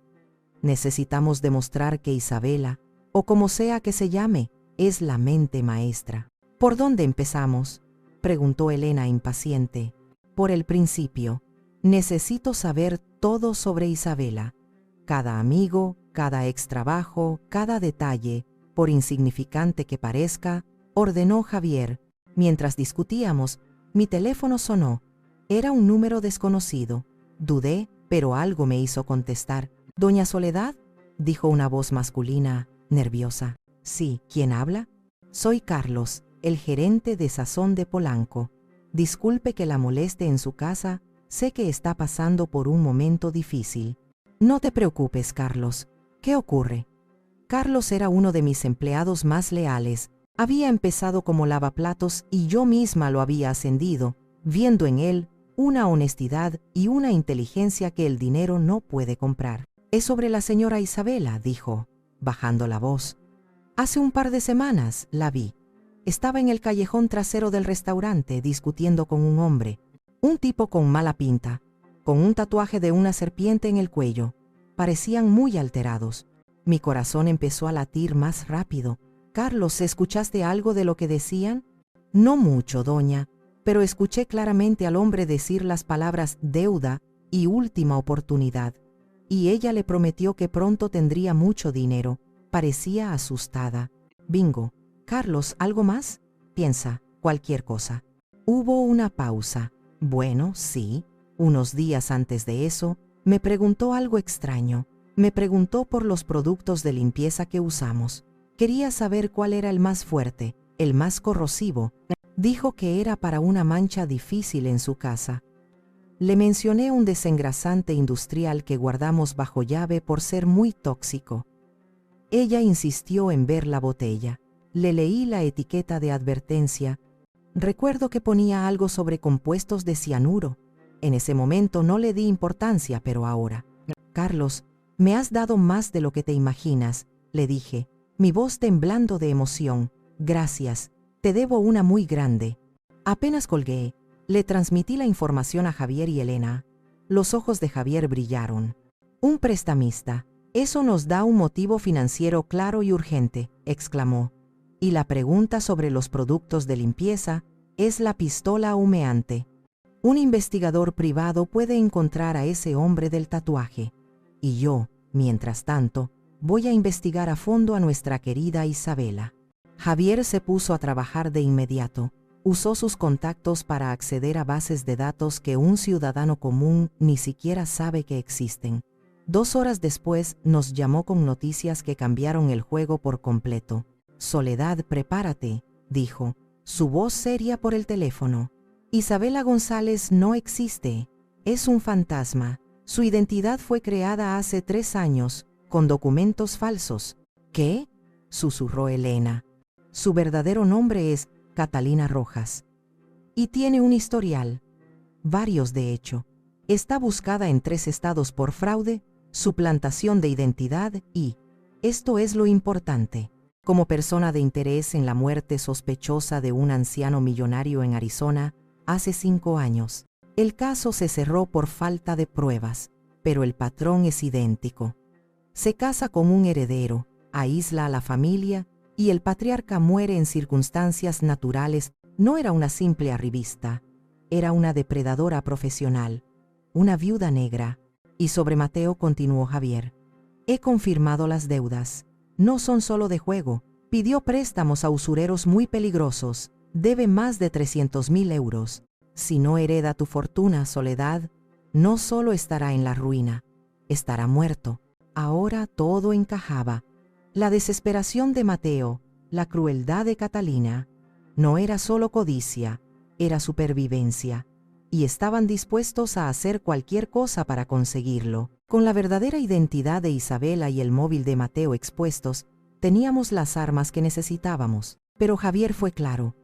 Necesitamos demostrar que Isabela, o como sea que se llame, es la mente maestra. ¿Por dónde empezamos?, preguntó Elena impaciente. Por el principio. Necesito saber todo sobre Isabela. Cada amigo, cada extrabajo, cada detalle, por insignificante que parezca, ordenó Javier. Mientras discutíamos, mi teléfono sonó. Era un número desconocido. Dudé, pero algo me hizo contestar. «¿Doña Soledad?», dijo una voz masculina, nerviosa. «Sí, ¿quién habla?». «Soy Carlos, el gerente de Sazón de Polanco. Disculpe que la moleste en su casa, sé que está pasando por un momento difícil». «No te preocupes, Carlos. ¿Qué ocurre?». Carlos era uno de mis empleados más leales. Había empezado como lavaplatos y yo misma lo había ascendido, viendo en él una honestidad y una inteligencia que el dinero no puede comprar. «Es sobre la señora Isabela», dijo, bajando la voz. «Hace un par de semanas la vi. Estaba en el callejón trasero del restaurante discutiendo con un hombre, un tipo con mala pinta, con un tatuaje de una serpiente en el cuello. Parecían muy alterados. Mi corazón empezó a latir más rápido. «Carlos, ¿escuchaste algo de lo que decían?». «No mucho, doña, pero escuché claramente al hombre decir las palabras deuda y última oportunidad. Y ella le prometió que pronto tendría mucho dinero». Parecía asustada. «Bingo. Carlos, ¿algo más?». «Piensa, cualquier cosa». Hubo una pausa. «Bueno, sí». Unos días antes de eso, me preguntó algo extraño. Me preguntó por los productos de limpieza que usamos. Quería saber cuál era el más fuerte, el más corrosivo. Dijo que era para una mancha difícil en su casa. Le mencioné un desengrasante industrial que guardamos bajo llave por ser muy tóxico. Ella insistió en ver la botella. Le leí la etiqueta de advertencia. Recuerdo que ponía algo sobre compuestos de cianuro. En ese momento no le di importancia, pero ahora. «Carlos, me has dado más de lo que te imaginas», le dije, mi voz temblando de emoción. «Gracias, te debo una muy grande». Apenas colgué, le transmití la información a Javier y Elena. Los ojos de Javier brillaron. «Un prestamista. Eso nos da un motivo financiero claro y urgente», exclamó. «Y la pregunta sobre los productos de limpieza es la pistola humeante. Un investigador privado puede encontrar a ese hombre del tatuaje. Y yo, Mientras tanto, voy a investigar a fondo a nuestra querida Isabela. Javier se puso a trabajar de inmediato. Usó sus contactos para acceder a bases de datos que un ciudadano común ni siquiera sabe que existen. 2 horas después nos llamó con noticias que cambiaron el juego por completo. «Soledad, prepárate», dijo, su voz seria por el teléfono. «Isabela González no existe. Es un fantasma. Su identidad fue creada hace 3 años, con documentos falsos». «¿Qué?», susurró Elena. «Su verdadero nombre es Catalina Rojas. Y tiene un historial. Varios, de hecho. Está buscada en 3 estados por fraude, suplantación de identidad y, esto es lo importante, como persona de interés en la muerte sospechosa de un anciano millonario en Arizona hace 5 años. El caso se cerró por falta de pruebas, pero el patrón es idéntico. Se casa con un heredero, aísla a la familia y el patriarca muere en circunstancias naturales. No era una simple arribista, era una depredadora profesional, una viuda negra». Y sobre Mateo continuó Javier. «He confirmado las deudas. No son solo de juego. Pidió préstamos a usureros muy peligrosos. Debe más de 300.000 euros. Si no hereda tu fortuna, Soledad, no solo estará en la ruina, estará muerto». Ahora todo encajaba. La desesperación de Mateo, la crueldad de Catalina. No era solo codicia, era supervivencia. Y estaban dispuestos a hacer cualquier cosa para conseguirlo. Con la verdadera identidad de Isabela y el móvil de Mateo expuestos, teníamos las armas que necesitábamos. Pero Javier fue claro.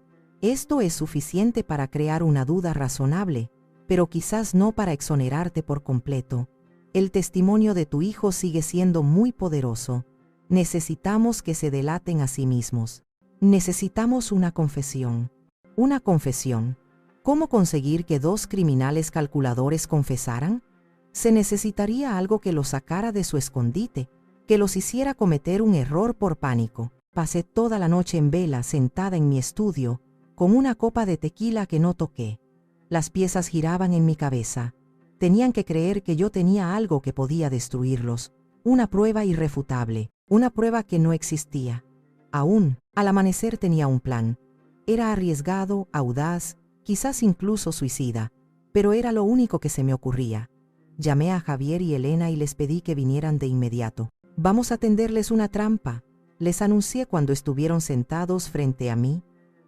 «Esto es suficiente para crear una duda razonable, pero quizás no para exonerarte por completo. El testimonio de tu hijo sigue siendo muy poderoso. Necesitamos que se delaten a sí mismos. Necesitamos una confesión». «¿Una confesión? ¿Cómo conseguir que 2 criminales calculadores confesaran? Se necesitaría algo que los sacara de su escondite, que los hiciera cometer un error por pánico. Pasé toda la noche en vela sentada en mi estudio, con una copa de tequila que no toqué. Las piezas giraban en mi cabeza. Tenían que creer que yo tenía algo que podía destruirlos, una prueba irrefutable, una prueba que no existía. Aún, al amanecer tenía un plan. Era arriesgado, audaz, quizás incluso suicida, pero era lo único que se me ocurría. Llamé a Javier y Elena y les pedí que vinieran de inmediato. «Vamos a tenderles una trampa», les anuncié cuando estuvieron sentados frente a mí.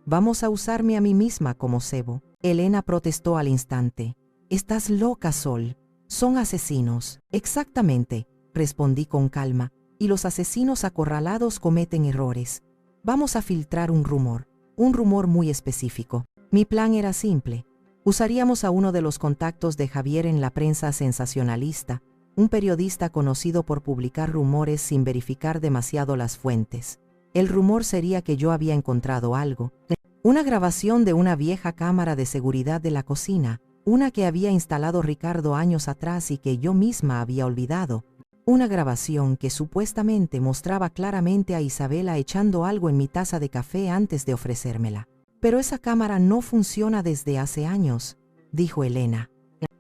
«Vamos a usarme a mí misma como cebo». Elena protestó al instante. «Estás loca, Sol. Son asesinos». «Exactamente», respondí con calma, «y los asesinos acorralados cometen errores. Vamos a filtrar un rumor muy específico». Mi plan era simple. Usaríamos a uno de los contactos de Javier en la prensa sensacionalista, un periodista conocido por publicar rumores sin verificar demasiado las fuentes. El rumor sería que yo había encontrado algo, una grabación de una vieja cámara de seguridad de la cocina, una que había instalado Ricardo años atrás y que yo misma había olvidado, una grabación que supuestamente mostraba claramente a Isabela echando algo en mi taza de café antes de ofrecérmela. «Pero esa cámara no funciona desde hace años», dijo Elena.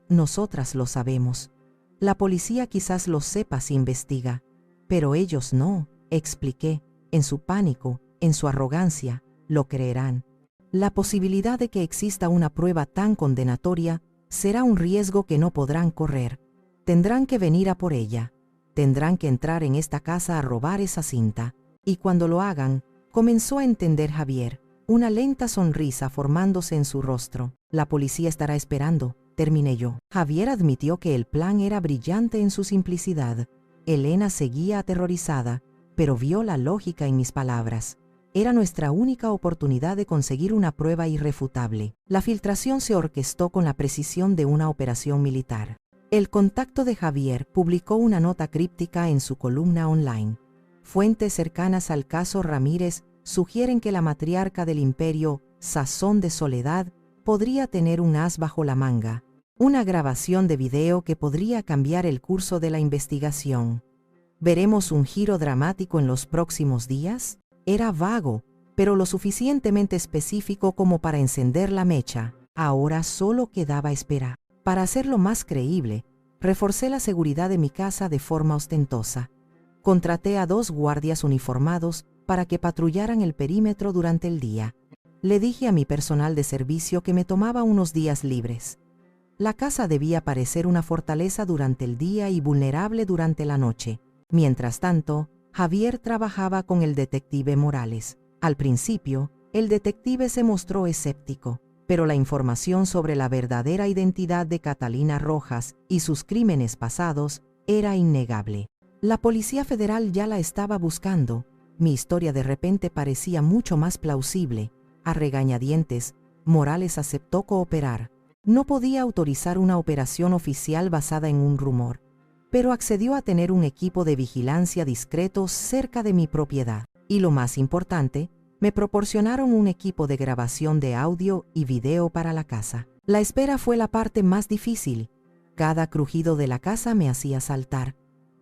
«Nosotras lo sabemos. La policía quizás lo sepa si investiga, pero ellos no», expliqué. «En su pánico, en su arrogancia, lo creerán. La posibilidad de que exista una prueba tan condenatoria será un riesgo que no podrán correr. Tendrán que venir a por ella. Tendrán que entrar en esta casa a robar esa cinta. Y cuando lo hagan», comenzó a entender Javier, una lenta sonrisa formándose en su rostro. «La policía estará esperando», terminé yo. Javier admitió que el plan era brillante en su simplicidad. Elena seguía aterrorizada, pero vio la lógica en mis palabras. Era nuestra única oportunidad de conseguir una prueba irrefutable. La filtración se orquestó con la precisión de una operación militar. El contacto de Javier publicó una nota críptica en su columna online. Fuentes cercanas al caso Ramírez sugieren que la matriarca del imperio, Sazón de Soledad, podría tener un as bajo la manga, una grabación de video que podría cambiar el curso de la investigación. ¿Veremos un giro dramático en los próximos días? Era vago, pero lo suficientemente específico como para encender la mecha. Ahora solo quedaba esperar. Para hacerlo más creíble, Reforcé la seguridad de mi casa de forma ostentosa. Contraté a 2 guardias uniformados para que patrullaran el perímetro durante el día. Le dije a mi personal de servicio que me tomaba unos días libres. La casa debía parecer una fortaleza durante el día y vulnerable durante la noche. Mientras tanto, Javier trabajaba con el detective Morales. Al principio, el detective se mostró escéptico, pero la información sobre la verdadera identidad de Catalina Rojas y sus crímenes pasados era innegable. La Policía Federal ya la estaba buscando. Mi historia de repente parecía mucho más plausible. A regañadientes, Morales aceptó cooperar. No podía autorizar una operación oficial basada en un rumor, pero accedió a tener un equipo de vigilancia discreto cerca de mi propiedad. Y lo más importante, me proporcionaron un equipo de grabación de audio y video para la casa. La espera fue la parte más difícil. Cada crujido de la casa me hacía saltar.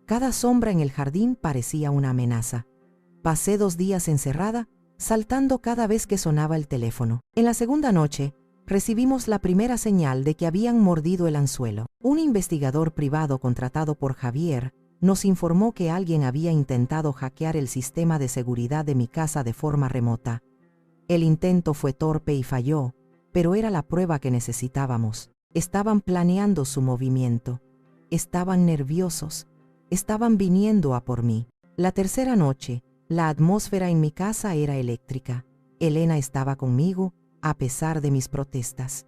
Cada sombra en el jardín parecía una amenaza. Pasé 2 días encerrada, saltando cada vez que sonaba el teléfono. En la segunda noche, recibimos la primera señal de que habían mordido el anzuelo. Un investigador privado contratado por Javier nos informó que alguien había intentado hackear el sistema de seguridad de mi casa de forma remota. El intento fue torpe y falló, pero era la prueba que necesitábamos. Estaban planeando su movimiento. Estaban nerviosos. Estaban viniendo a por mí. La tercera noche, la atmósfera en mi casa era eléctrica. Elena estaba conmigo, a pesar de mis protestas.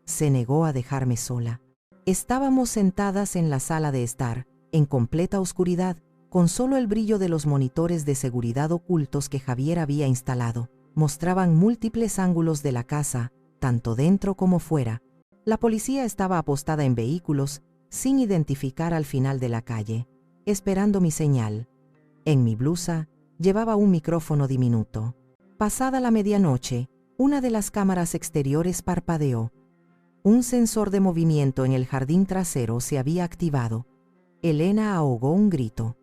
Se negó a dejarme sola. Estábamos sentadas en la sala de estar, en completa oscuridad, con solo el brillo de los monitores de seguridad ocultos que Javier había instalado. Mostraban múltiples ángulos de la casa, tanto dentro como fuera. La policía estaba apostada en vehículos, sin identificar al final de la calle, esperando mi señal. En mi blusa, llevaba un micrófono diminuto. Pasada la medianoche, una de las cámaras exteriores parpadeó. Un sensor de movimiento en el jardín trasero se había activado. Elena ahogó un grito.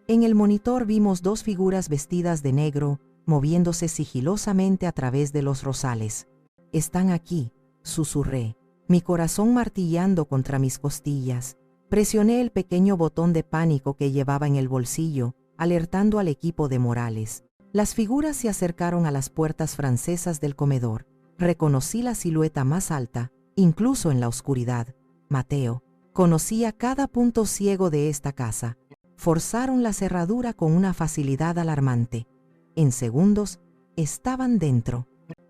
En el monitor vimos 2 figuras vestidas de negro, moviéndose sigilosamente a través de los rosales. «Están aquí», susurré, mi corazón martillando contra mis costillas. Presioné el pequeño botón de pánico que llevaba en el bolsillo, alertando al equipo de Morales. Las figuras se acercaron a las puertas francesas del comedor. Reconocí la silueta más alta, incluso en la oscuridad. Mateo. Conocía cada punto ciego de esta casa. Forzaron la cerradura con una facilidad alarmante. En segundos, estaban dentro.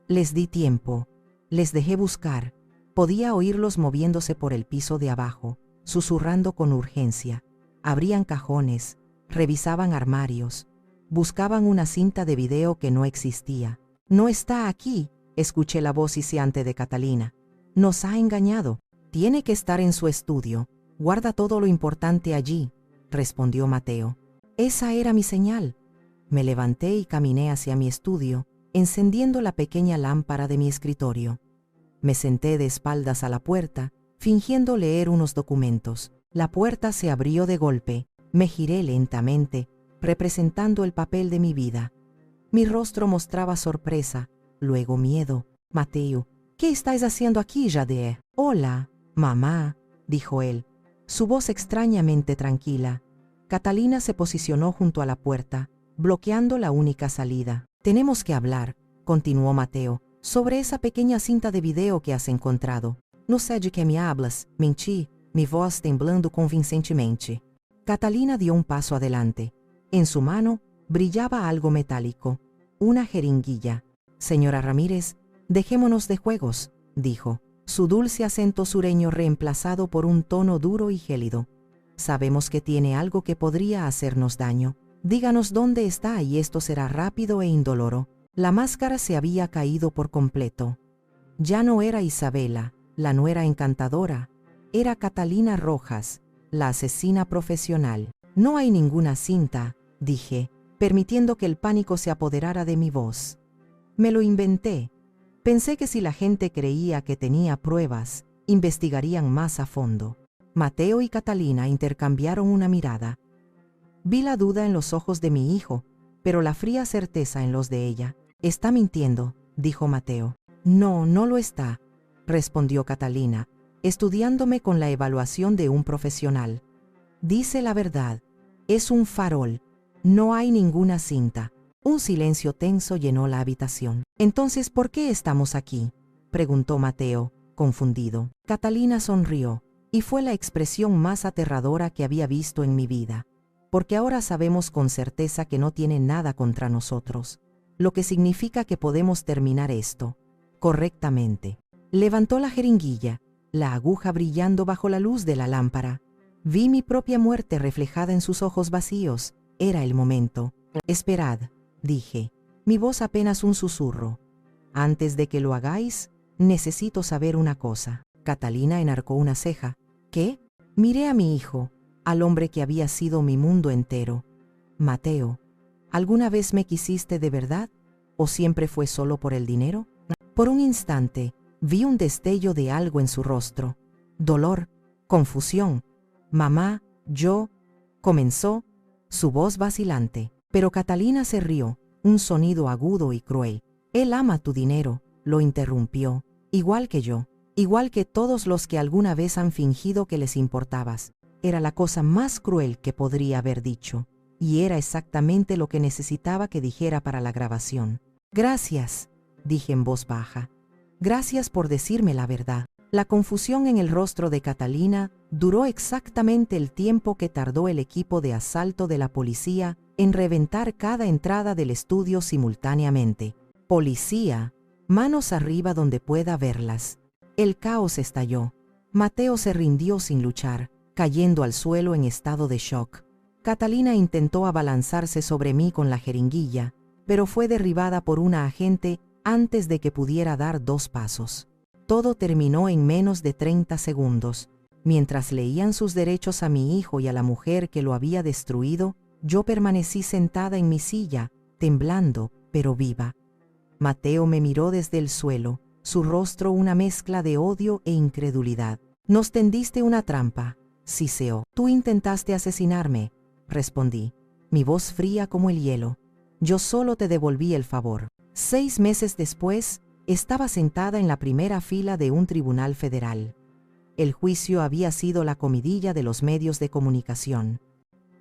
Les di tiempo. Les dejé buscar. Podía oírlos moviéndose por el piso de abajo, susurrando con urgencia. Abrían cajones, revisaban armarios. Buscaban una cinta de video que no existía. «No está aquí», escuché la voz siseante de Catalina. «Nos ha engañado. Tiene que estar en su estudio. Guarda todo lo importante allí», respondió Mateo. Esa era mi señal. Me levanté y caminé hacia mi estudio, encendiendo la pequeña lámpara de mi escritorio. Me senté de espaldas a la puerta, fingiendo leer unos documentos. La puerta se abrió de golpe. Me giré lentamente, representando el papel de mi vida. Mi rostro mostraba sorpresa, luego miedo. «Mateo, ¿qué estáis haciendo aquí, Jader?» «Hola, mamá», dijo él, su voz extrañamente tranquila. Catalina se posicionó junto a la puerta, bloqueando la única salida. «Tenemos que hablar», continuó Mateo, «sobre esa pequeña cinta de video que has encontrado. No sé de qué me hablas», mentí, mi voz temblando convincentemente. Catalina dio un paso adelante. En su mano brillaba algo metálico, una jeringuilla. «Señora Ramírez, dejémonos de juegos», dijo, su dulce acento sureño reemplazado por un tono duro y gélido. «Sabemos que tiene algo que podría hacernos daño. Díganos dónde está y esto será rápido e indoloro». La máscara se había caído por completo. Ya no era Isabela, la nuera encantadora. Era Catalina Rojas, la asesina profesional. «No hay ninguna cinta», dije, permitiendo que el pánico se apoderara de mi voz. Me lo inventé. Pensé que si la gente creía que tenía pruebas, investigarían más a fondo. Mateo y Catalina intercambiaron una mirada. Vi la duda en los ojos de mi hijo, pero la fría certeza en los de ella. «Está mintiendo», dijo Mateo. «No, no lo está», respondió Catalina, estudiándome con la evaluación de un profesional. Dice la verdad. Es un farol. No hay ninguna cinta. Un silencio tenso llenó la habitación. Entonces, ¿por qué estamos aquí?, preguntó Mateo, confundido. Catalina sonrió, y fue la expresión más aterradora que había visto en mi vida. Porque ahora sabemos con certeza que no tiene nada contra nosotros, lo que significa que podemos terminar esto correctamente. Levantó la jeringuilla, la aguja brillando bajo la luz de la lámpara. Vi mi propia muerte reflejada en sus ojos vacíos. Era el momento. Esperad, dije, mi voz apenas un susurro. Antes de que lo hagáis, necesito saber una cosa. Catalina enarcó una ceja. ¿Qué? Miré a mi hijo, al hombre que había sido mi mundo entero. Mateo, ¿alguna vez me quisiste de verdad? ¿O siempre fue solo por el dinero? Por un instante, vi un destello de algo en su rostro. Dolor, confusión. Mamá, yo, comenzó, su voz vacilante. Pero Catalina se rió, un sonido agudo y cruel. Él ama tu dinero, lo interrumpió, igual que yo, igual que todos los que alguna vez han fingido que les importabas. Era la cosa más cruel que podría haber dicho, y era exactamente lo que necesitaba que dijera para la grabación. Gracias, dije en voz baja. Gracias por decirme la verdad. La confusión en el rostro de Catalina duró exactamente el tiempo que tardó el equipo de asalto de la policía en reventar cada entrada del estudio simultáneamente. Policía, manos arriba donde pueda verlas. El caos estalló. Mateo se rindió sin luchar, cayendo al suelo en estado de shock. Catalina intentó abalanzarse sobre mí con la jeringuilla, pero fue derribada por una agente antes de que pudiera dar 2 pasos. Todo terminó en menos de 30 segundos. Mientras leían sus derechos a mi hijo y a la mujer que lo había destruido, yo permanecí sentada en mi silla, temblando, pero viva. Mateo me miró desde el suelo, su rostro una mezcla de odio e incredulidad. Nos tendiste una trampa, siseó. Tú intentaste asesinarme, respondí, mi voz fría como el hielo. Yo solo te devolví el favor. 6 meses después, estaba sentada en la primera fila de un tribunal federal. El juicio había sido la comidilla de los medios de comunicación.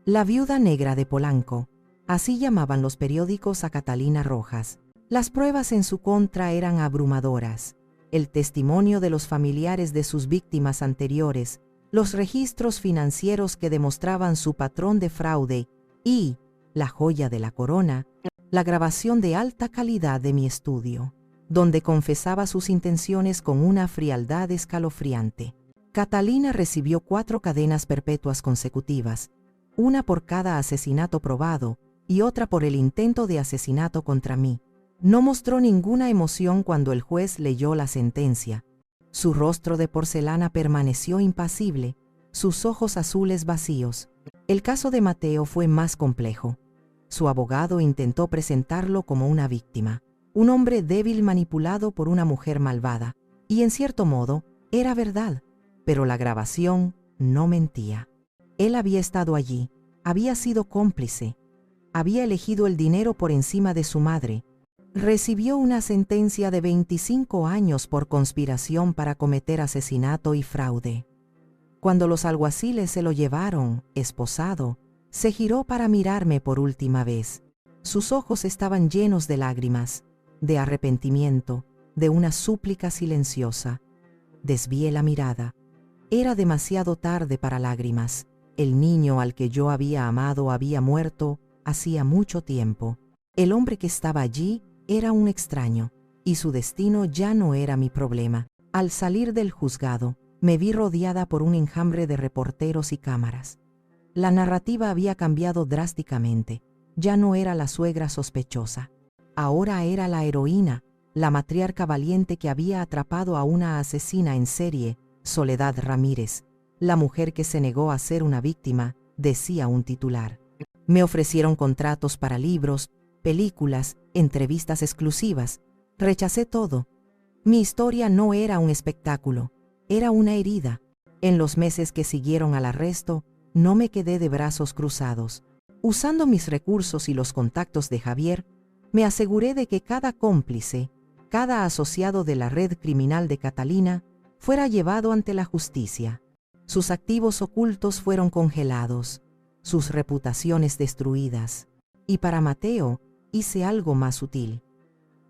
La viuda negra de Polanco, así llamaban los periódicos a Catalina Rojas. Las pruebas en su contra eran abrumadoras. El testimonio de los familiares de sus víctimas anteriores, los registros financieros que demostraban su patrón de fraude y, la joya de la corona, la grabación de alta calidad de mi estudio, donde confesaba sus intenciones con una frialdad escalofriante. Catalina recibió 4 cadenas perpetuas consecutivas, una por cada asesinato probado y otra por el intento de asesinato contra mí. No mostró ninguna emoción cuando el juez leyó la sentencia. Su rostro de porcelana permaneció impasible, sus ojos azules vacíos. El caso de Mateo fue más complejo. Su abogado intentó presentarlo como una víctima, un hombre débil manipulado por una mujer malvada, y en cierto modo, era verdad, pero la grabación no mentía. Él había estado allí, había sido cómplice, había elegido el dinero por encima de su madre, recibió una sentencia de 25 años por conspiración para cometer asesinato y fraude. Cuando los alguaciles se lo llevaron, esposado, se giró para mirarme por última vez. Sus ojos estaban llenos de lágrimas, de arrepentimiento, de una súplica silenciosa. Desvié la mirada. Era demasiado tarde para lágrimas. El niño al que yo había amado había muerto hacía mucho tiempo. El hombre que estaba allí era un extraño, y su destino ya no era mi problema. Al salir del juzgado, me vi rodeada por un enjambre de reporteros y cámaras. La narrativa había cambiado drásticamente. Ya no era la suegra sospechosa. Ahora era la heroína, la matriarca valiente que había atrapado a una asesina en serie, Soledad Ramírez. La mujer que se negó a ser una víctima, decía un titular. Me ofrecieron contratos para libros, películas, entrevistas exclusivas. Rechacé todo. Mi historia no era un espectáculo, era una herida. En los meses que siguieron al arresto, no me quedé de brazos cruzados. Usando mis recursos y los contactos de Javier, me aseguré de que cada cómplice, cada asociado de la red criminal de Catalina, fuera llevado ante la justicia. Sus activos ocultos fueron congelados, sus reputaciones destruidas. Y para Mateo, hice algo más sutil.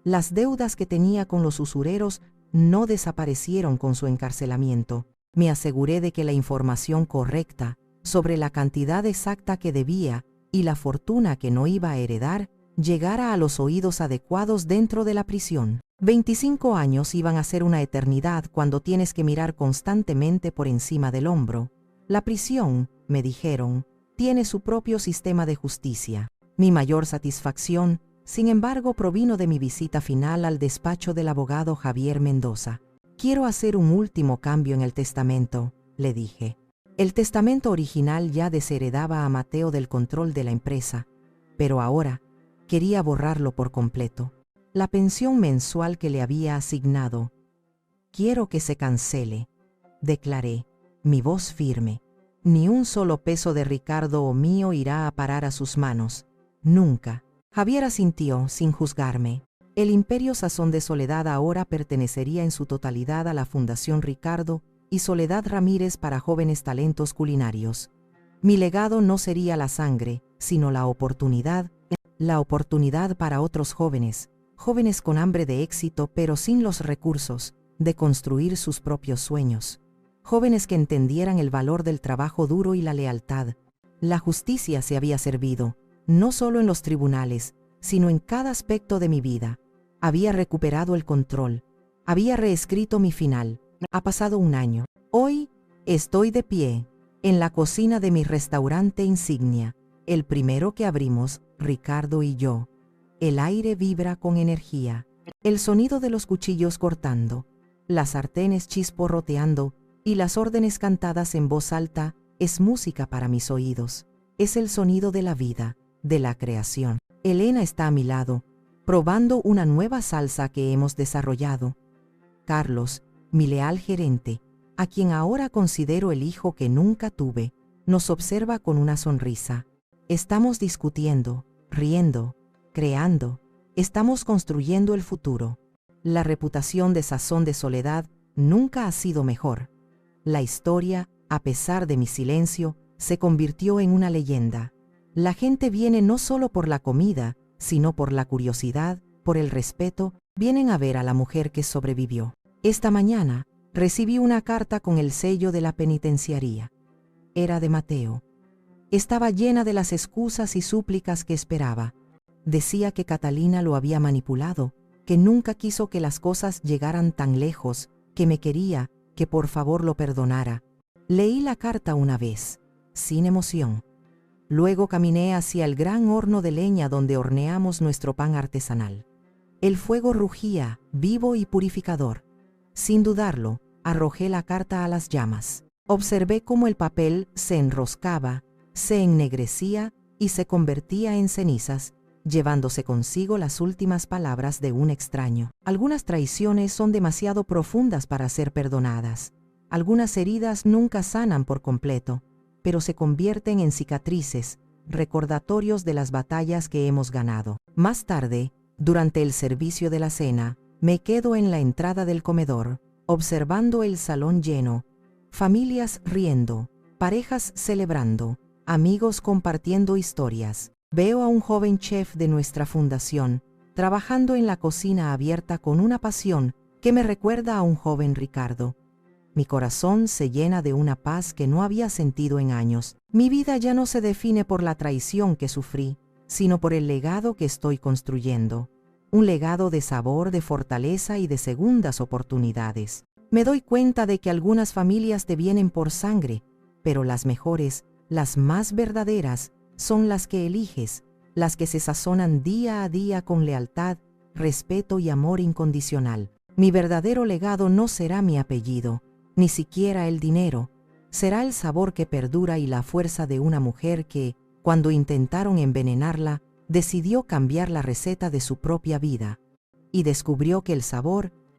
Las deudas que tenía con los usureros no desaparecieron con su encarcelamiento. Me aseguré de que la información correcta sobre la cantidad exacta que debía y la fortuna que no iba a heredar llegara a los oídos adecuados dentro de la prisión. 25 años iban a ser una eternidad cuando tienes que mirar constantemente por encima del hombro. La prisión, me dijeron, tiene su propio sistema de justicia. Mi mayor satisfacción, sin embargo, provino de mi visita final al despacho del abogado Javier Mendoza. Quiero hacer un último cambio en el testamento, le dije. El testamento original ya desheredaba a Mateo del control de la empresa, pero ahora quería borrarlo por completo. La pensión mensual que le había asignado. Quiero que se cancele, declaré, mi voz firme. Ni un solo peso de Ricardo o mío irá a parar a sus manos. Nunca. Javier asintió sin juzgarme. El Imperio Sazón de Soledad ahora pertenecería en su totalidad a la Fundación Ricardo y Soledad Ramírez para jóvenes talentos culinarios. Mi legado no sería la sangre, sino la oportunidad para otros jóvenes, jóvenes con hambre de éxito pero sin los recursos de construir sus propios sueños, jóvenes que entendieran el valor del trabajo duro y la lealtad. La justicia se había servido, no solo en los tribunales, sino en cada aspecto de mi vida. Había recuperado el control, había reescrito mi final. Ha pasado un año. Hoy estoy de pie, en la cocina de mi restaurante insignia, el primero que abrimos, Ricardo y yo. El aire vibra con energía, el sonido de los cuchillos cortando, las sartenes chisporroteando y las órdenes cantadas en voz alta es música para mis oídos. Es el sonido de la vida, de la creación. Elena está a mi lado, probando una nueva salsa que hemos desarrollado. Carlos, mi leal gerente, a quien ahora considero el hijo que nunca tuve, nos observa con una sonrisa. Estamos discutiendo, riendo, creando, estamos construyendo el futuro. La reputación de Sazón de Soledad nunca ha sido mejor. La historia, a pesar de mi silencio, se convirtió en una leyenda. La gente viene no solo por la comida, sino por la curiosidad, por el respeto, vienen a ver a la mujer que sobrevivió. Esta mañana, recibí una carta con el sello de la penitenciaría. Era de Mateo. Estaba llena de las excusas y súplicas que esperaba. Decía que Catalina lo había manipulado, que nunca quiso que las cosas llegaran tan lejos, que me quería, que por favor lo perdonara. Leí la carta una vez, sin emoción. Luego caminé hacia el gran horno de leña donde horneamos nuestro pan artesanal. El fuego rugía, vivo y purificador. Sin dudarlo, arrojé la carta a las llamas. Observé cómo el papel se enroscaba, se ennegrecía y se convertía en cenizas, llevándose consigo las últimas palabras de un extraño. Algunas traiciones son demasiado profundas para ser perdonadas. Algunas heridas nunca sanan por completo, pero se convierten en cicatrices, recordatorios de las batallas que hemos ganado. Más tarde, durante el servicio de la cena, me quedo en la entrada del comedor, observando el salón lleno, familias riendo, parejas celebrando, amigos compartiendo historias. Veo a un joven chef de nuestra fundación, trabajando en la cocina abierta con una pasión que me recuerda a un joven Ricardo. Mi corazón se llena de una paz que no había sentido en años. Mi vida ya no se define por la traición que sufrí, sino por el legado que estoy construyendo. Un legado de sabor, de fortaleza y de segundas oportunidades. Me doy cuenta de que algunas familias te vienen por sangre, pero las mejores, las más verdaderas, son las que eliges, las que se sazonan día a día con lealtad, respeto y amor incondicional. Mi verdadero legado no será mi apellido, ni siquiera el dinero, será el sabor que perdura y la fuerza de una mujer que, cuando intentaron envenenarla, decidió cambiar la receta de su propia vida, y descubrió que el sabor